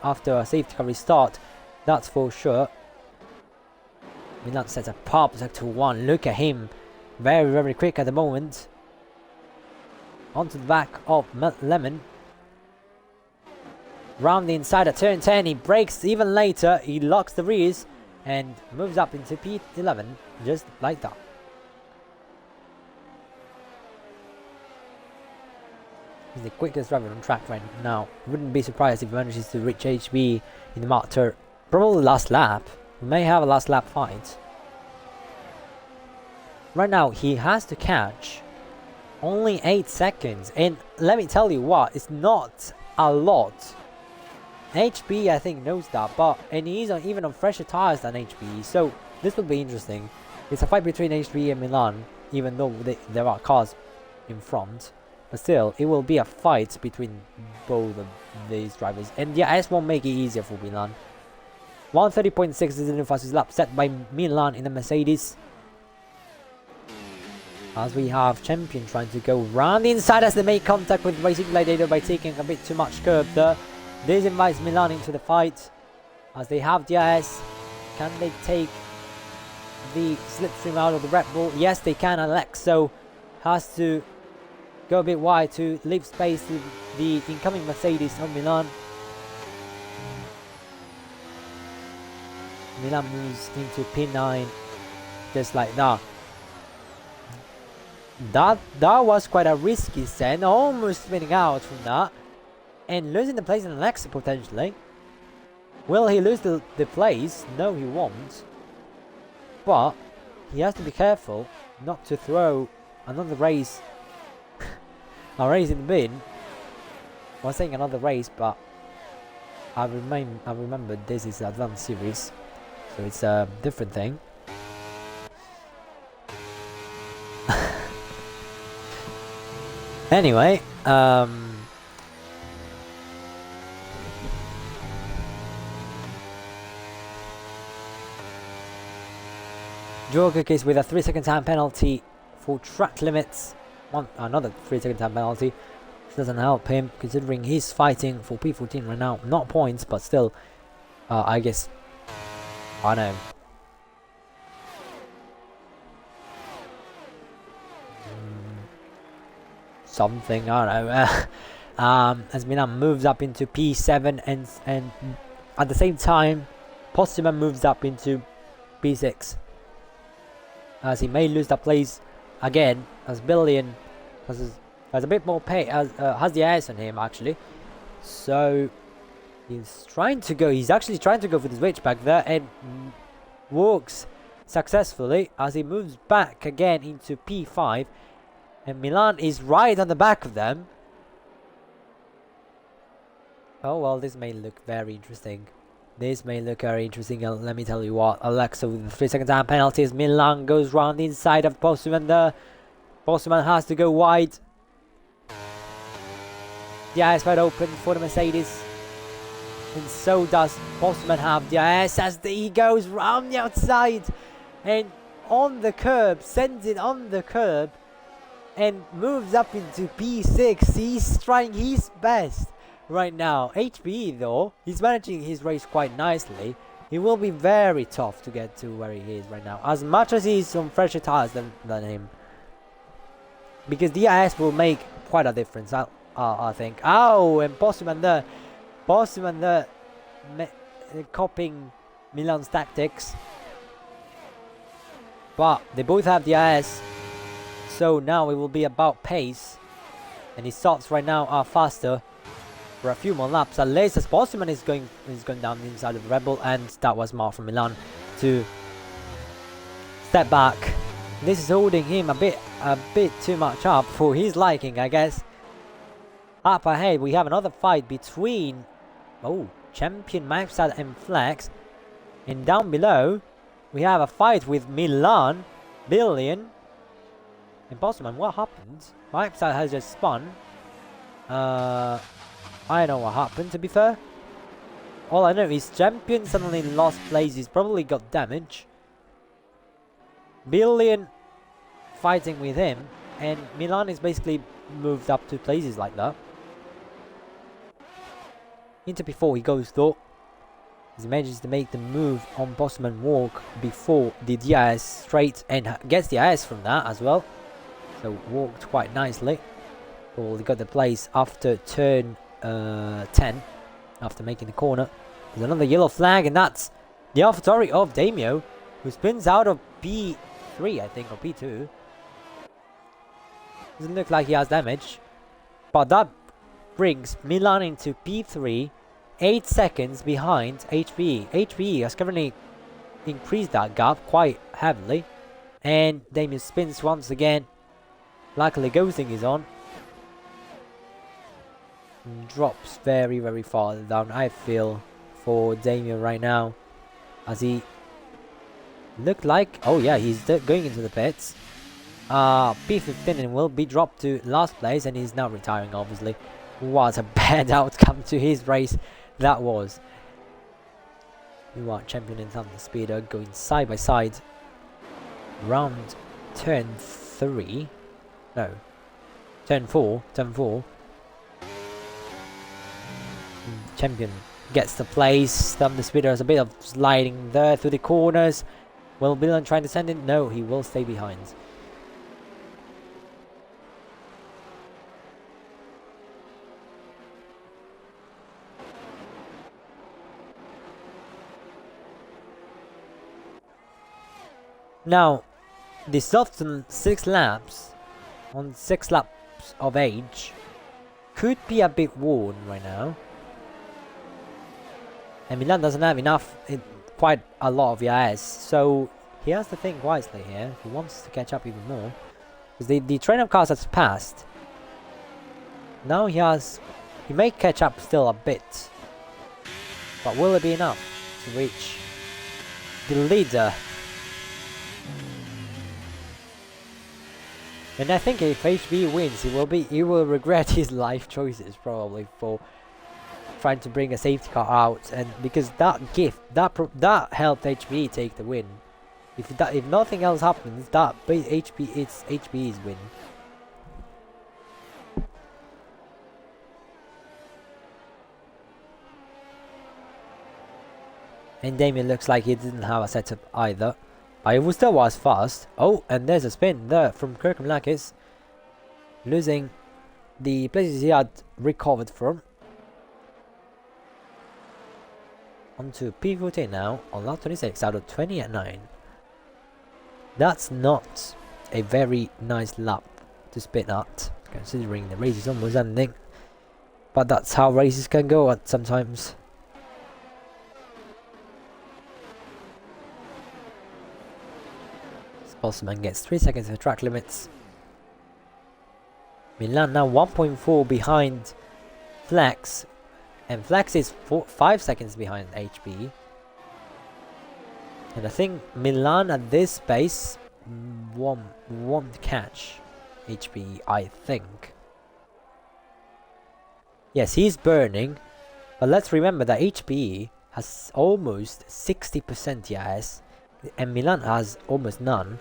after a safety car restart, that's for sure. Milan sets a pop sector 1. Look at him, very quick at the moment. Onto the back of Lemon. Round the inside at turn 10, he brakes even later, he locks the rears and moves up into P11 just like that. He's the quickest driver on track right now. Wouldn't be surprised if he manages to reach HB in the Mark turn. Probably last lap. We may have a last lap fight. Right now he has to catch only 8 seconds, and let me tell you what, it's not a lot. HB I think knows that, and he's even on fresher tires than HB, so this will be interesting. It's a fight between HB and Milan, even though there are cars in front. But still, it will be a fight between both of these drivers. And yeah, S won't make it easier for Milan. 130.6 is the new fastest lap set by Milan in the Mercedes. As we have Champion trying to go round the inside as they make contact with Racing Gladiator by taking a bit too much curb there. This invites Milan into the fight as they have DRS. Can they take the slipstream out of the Red Bull? Yes, they can. Alexo has to go a bit wide to leave space to the incoming Mercedes of Milan. Milan moves into P9 just like that. That was quite a risky set, almost spinning out from that and losing the place in the next potentially. Will he lose the place? No, he won't. But he has to be careful not to throw another race. A race in the bin. I was saying another race, but I remember this is advanced series, so it's a different thing. Anyway, Jorge case with a 3-second time penalty for track limits. Another 3-second time penalty. This doesn't help him considering he's fighting for P14 right now. Not points, but still, I guess, I know. Something, I don't know. As Milan moves up into P7 and at the same time, Postman moves up into P6. As he may lose that place again, as Billion has a bit more pay, has the eyes on him actually. So he's actually trying to go for the switchback there and works successfully as he moves back again into P5. And Milan is right on the back of them. Oh well, this may look very interesting. Let me tell you what. Alexa with the 3-second time penalties. Milan goes round the inside of Postman there. Bosman has to go wide. The IS wide open for the Mercedes. And so does Bosman have the IS as he goes round the outside. And on the curb, sends it on the curb. And moves up into P6. He's trying his best right now. HBE though, he's managing his race quite nicely. He will be very tough to get to where he is right now. As much as he's on fresher tires than him. Because the IS will make quite a difference, I think. Oh, and Bosman there. Bosman there copying Milan's tactics. But they both have the IS. So now it will be about pace. And his softs right now are faster for a few more laps. At least as Bosman is going down the inside of the Rebel, and that was Mark from Milan to step back. This is holding him a bit too much up for his liking, I guess. Up ahead we have another fight between champion Maxad and Flex. And down below we have a fight with Milan, Billion, and Bosman. What happened? Maxad has just spun. I know what happened, to be fair. All I know is champion suddenly lost places, probably got damage. Billion fighting with him, and Milan is basically moved up 2 places like that. Into P4 he goes though. He manages to make the move on Bosman walk before the DIS straight, and gets the IS from that as well. So walked quite nicely. Well, he got the place after turn 10, after making the corner. There's another yellow flag, and that's the AlphaTauri of Damio, who spins out of P3, I think, or P2. Doesn't look like he has damage, but that brings Milan into P3, 8 seconds behind HBE. HBE has currently increased that gap quite heavily, and Damio spins once again. Luckily, ghosting is on. Drops very, very far down, I feel, for Damien right now, as he looked like, oh yeah, he's going into the pits. P15 and will be dropped to last place, and he's now retiring, obviously. What a bad outcome to his race that was. You are champion and Thunder Speeder going side by side. Round turn 3. No. Turn 4. Champion gets the place. Thunder Speeder has a bit of sliding there through the corners. Will Milan trying to send it? No, he will stay behind. Now, the softs on 6 laps, on 6 laps of age, could be a bit worn right now. And Milan doesn't have enough, quite a lot of EIS, so he has to think wisely here if he wants to catch up even more. Because the train of cars has passed. Now he may catch up still a bit. But will it be enough to reach the leader? And I think if HB wins, he will regret his life choices probably for trying to bring a safety car out, and because that that helped HB take the win. If nothing else happens, it's HB's win. And Damien looks like he didn't have a setup either. But it still was fast. Oh, and there's a spin there from Kirkham-Lakis, losing the places he had recovered from. Onto P14 now, on lap 26 out of 20 at 9. That's not a very nice lap to spin at, considering the race is almost ending. But that's how races can go at sometimes. Bossman gets 3 seconds of track limits. Milan now 1.4 behind Flex, and Flex is 5 seconds behind HB. And I think Milan at this pace won't catch HB, I think. Yes, he's burning, but let's remember that HB has almost 60% EIS, and Milan has almost none,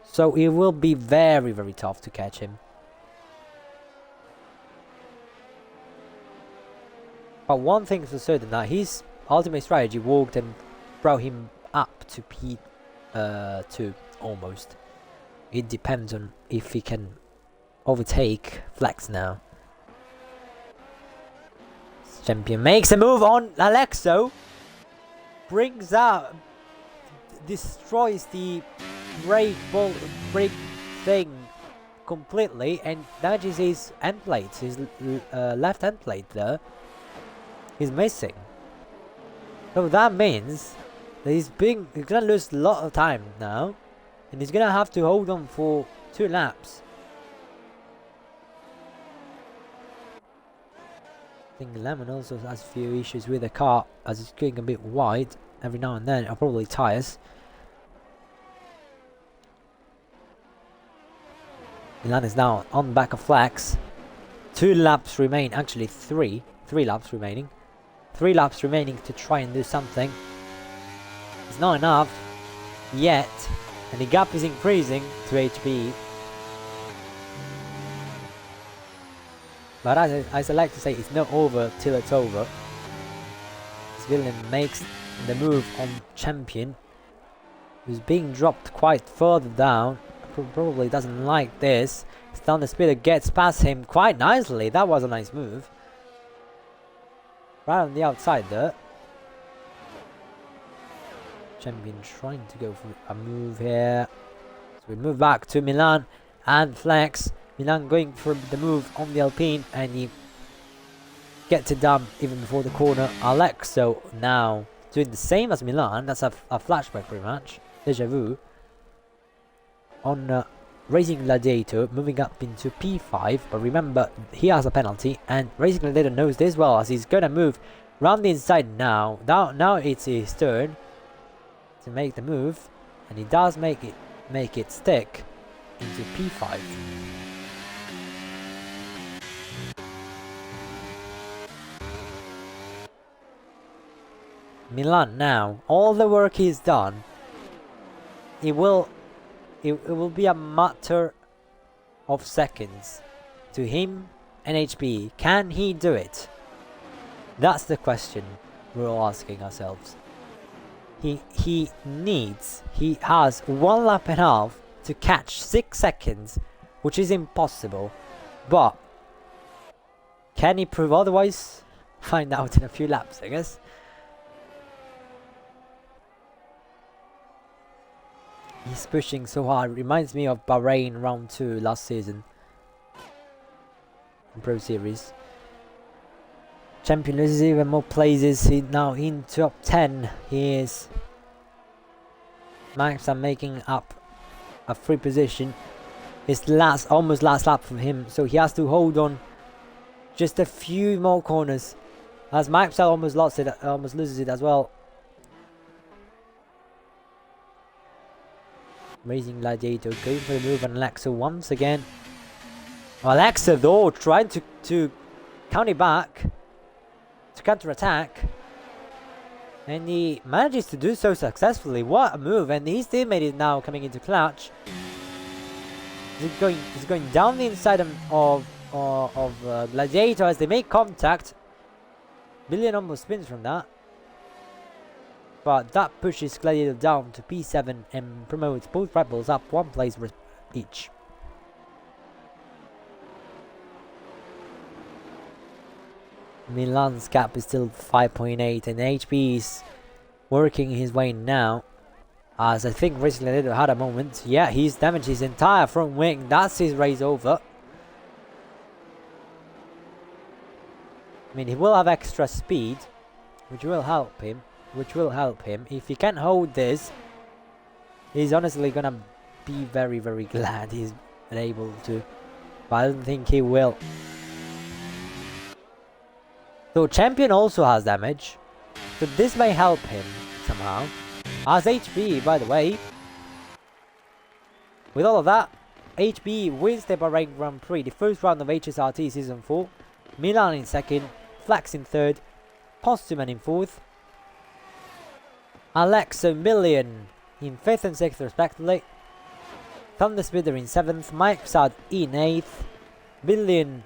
so it will be very, very tough to catch him. But one thing is for certain, that his ultimate strategy worked and brought him up to P2 almost. It depends on if he can overtake Flex now. Champion makes a move on Alexo, brings out, destroys the break thing completely, and damages his end plate, his left end plate there. He's missing. So that means that he's gonna lose a lot of time now, and he's gonna have to hold on for 2 laps. I think Lemon also has a few issues with the car as it's going a bit wide every now and then, or probably tyres. Milan is now on the back of Flex. 2 laps remain, actually 3 laps remaining. 3 laps remaining to try and do something. It's not enough yet, and the gap is increasing to HB. But as I like to say, it's not over till it's over. Villain makes the move on Champion, who's being dropped quite further down. Probably doesn't like this. Thunder Speeder gets past him quite nicely. That was a nice move. Right on the outside there. Champion trying to go for a move here. So we move back to Milan and Flex. Milan going for the move on the Alpine, and he gets it done even before the corner. Alexo now doing the same as Milan. That's a flashback pretty much. Deja vu. On Racing Gladiator, moving up into P5, but remember he has a penalty, and Racing Gladiator knows this well, as he's gonna move round the inside now. Now it's his turn to make the move, and he does make it stick into P5. Milan now, all the work is done. It will be a matter of seconds to him and HB. Can he do it? That's the question we're all asking ourselves. He has 1 lap and a half to catch 6 seconds, which is impossible. But can he prove otherwise? Find out in a few laps, I guess. He's pushing so hard. Reminds me of Bahrain round 2 last season in Pro Series. Champion loses even more places. He's now in top 10. He is. Max are making up a free position. It's almost last lap for him, so he has to hold on just a few more corners. As Max almost loses it as well. Racing Gladiator going for the move on Alexa once again. Alexa though trying to counter back, to counter attack, and he manages to do so successfully. What a move! And his teammate is now coming into clutch. He's going down the inside of Gladiator as they make contact. Billion almost spins from that. But that pushes Gladiator down to P7 and promotes both Rebels up 1 place each. Milan's gap is still 5.8, and HB is working his way now. As I think Racing Gladiator had a moment. Yeah, he's damaged his entire front wing. That's his race over. I mean, he will have extra speed, which will help him. If he can hold this, he's honestly gonna be very, very glad he's been able to, but I don't think he will. So Champion also has damage, so this may help him somehow. As HB, by the way, with all of that, HB wins the Bahrain Grand Prix, the first round of HSRT Season 4. Milan in second, Flax in third, Postman in fourth, Alexa Million in fifth and sixth respectively, Thunder Spitter in seventh, Mike Sad in eighth, Billion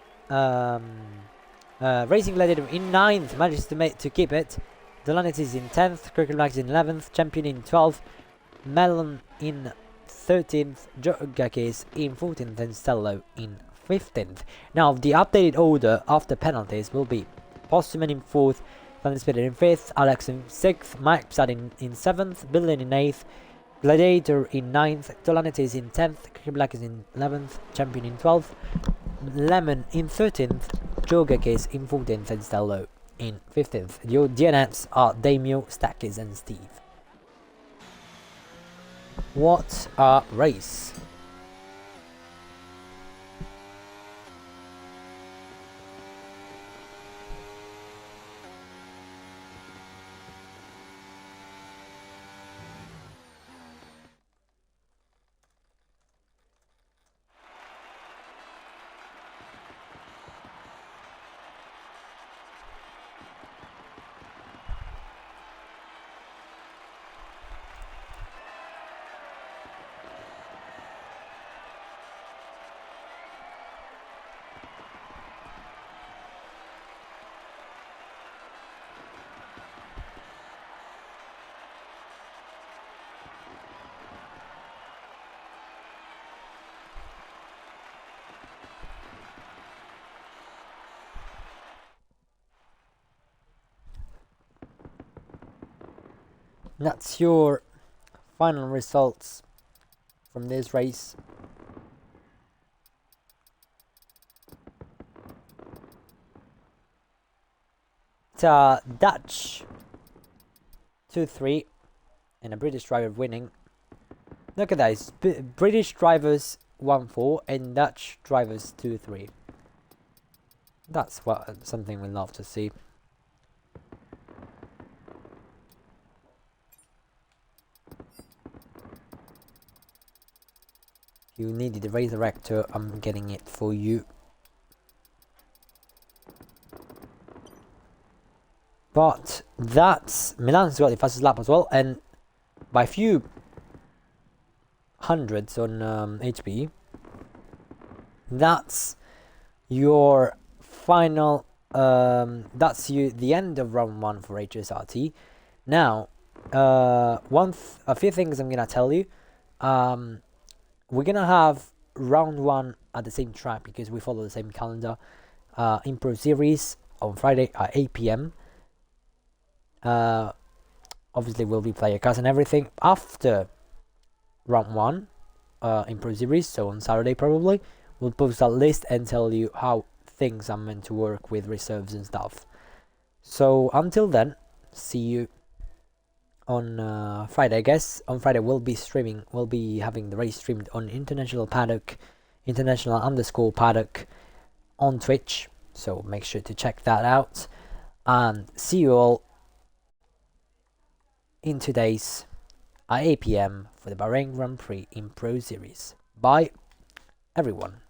Racing Gladiator in ninth, manages to keep it. Delanet is in 10th, Cricket Max in 11th, Champion in 12th, Melon in 13th, Jogakis in 14th, and Stello in 15th. Now, the updated order after penalties will be Postman in 4th, Thunder Spitter in 5th, Alex in 6th, Mike Sad in 7th, Billion in 8th, Gladiator in 9th, Delanet is in 10th, Cricket Black is in 11th, Champion in 12th, Lemon in 13th, Jogakis in 14th, and Stello in 15th. Your DNFs are Damio, Stackis, and Steve. What a race! That's your final results from this race. Dutch 2-3 and a British driver winning. Look at that, it's British drivers 1-4 and Dutch drivers 2-3. That's something we love to see. You needed the Resurrector, I'm getting it for you. But that's Milan's got the fastest lap as well, and by a few hundreds on HB. That's your final. That's the end of round 1 for HSRT. Now, a few things I'm gonna tell you. We're gonna have round 1 at the same track because we follow the same calendar. Impro Series on Friday at 8 p.m. Obviously we'll be player cards and everything after round 1 Impro Series, so on Saturday probably we'll post a list and tell you how things are meant to work with reserves and stuff. So until then, see you on Friday. I guess on Friday we'll be having the race streamed on international paddock on Twitch, so make sure to check that out, and see you all in today's at 8 p.m. for the Bahrain Grand Prix in Pro Series. Bye everyone.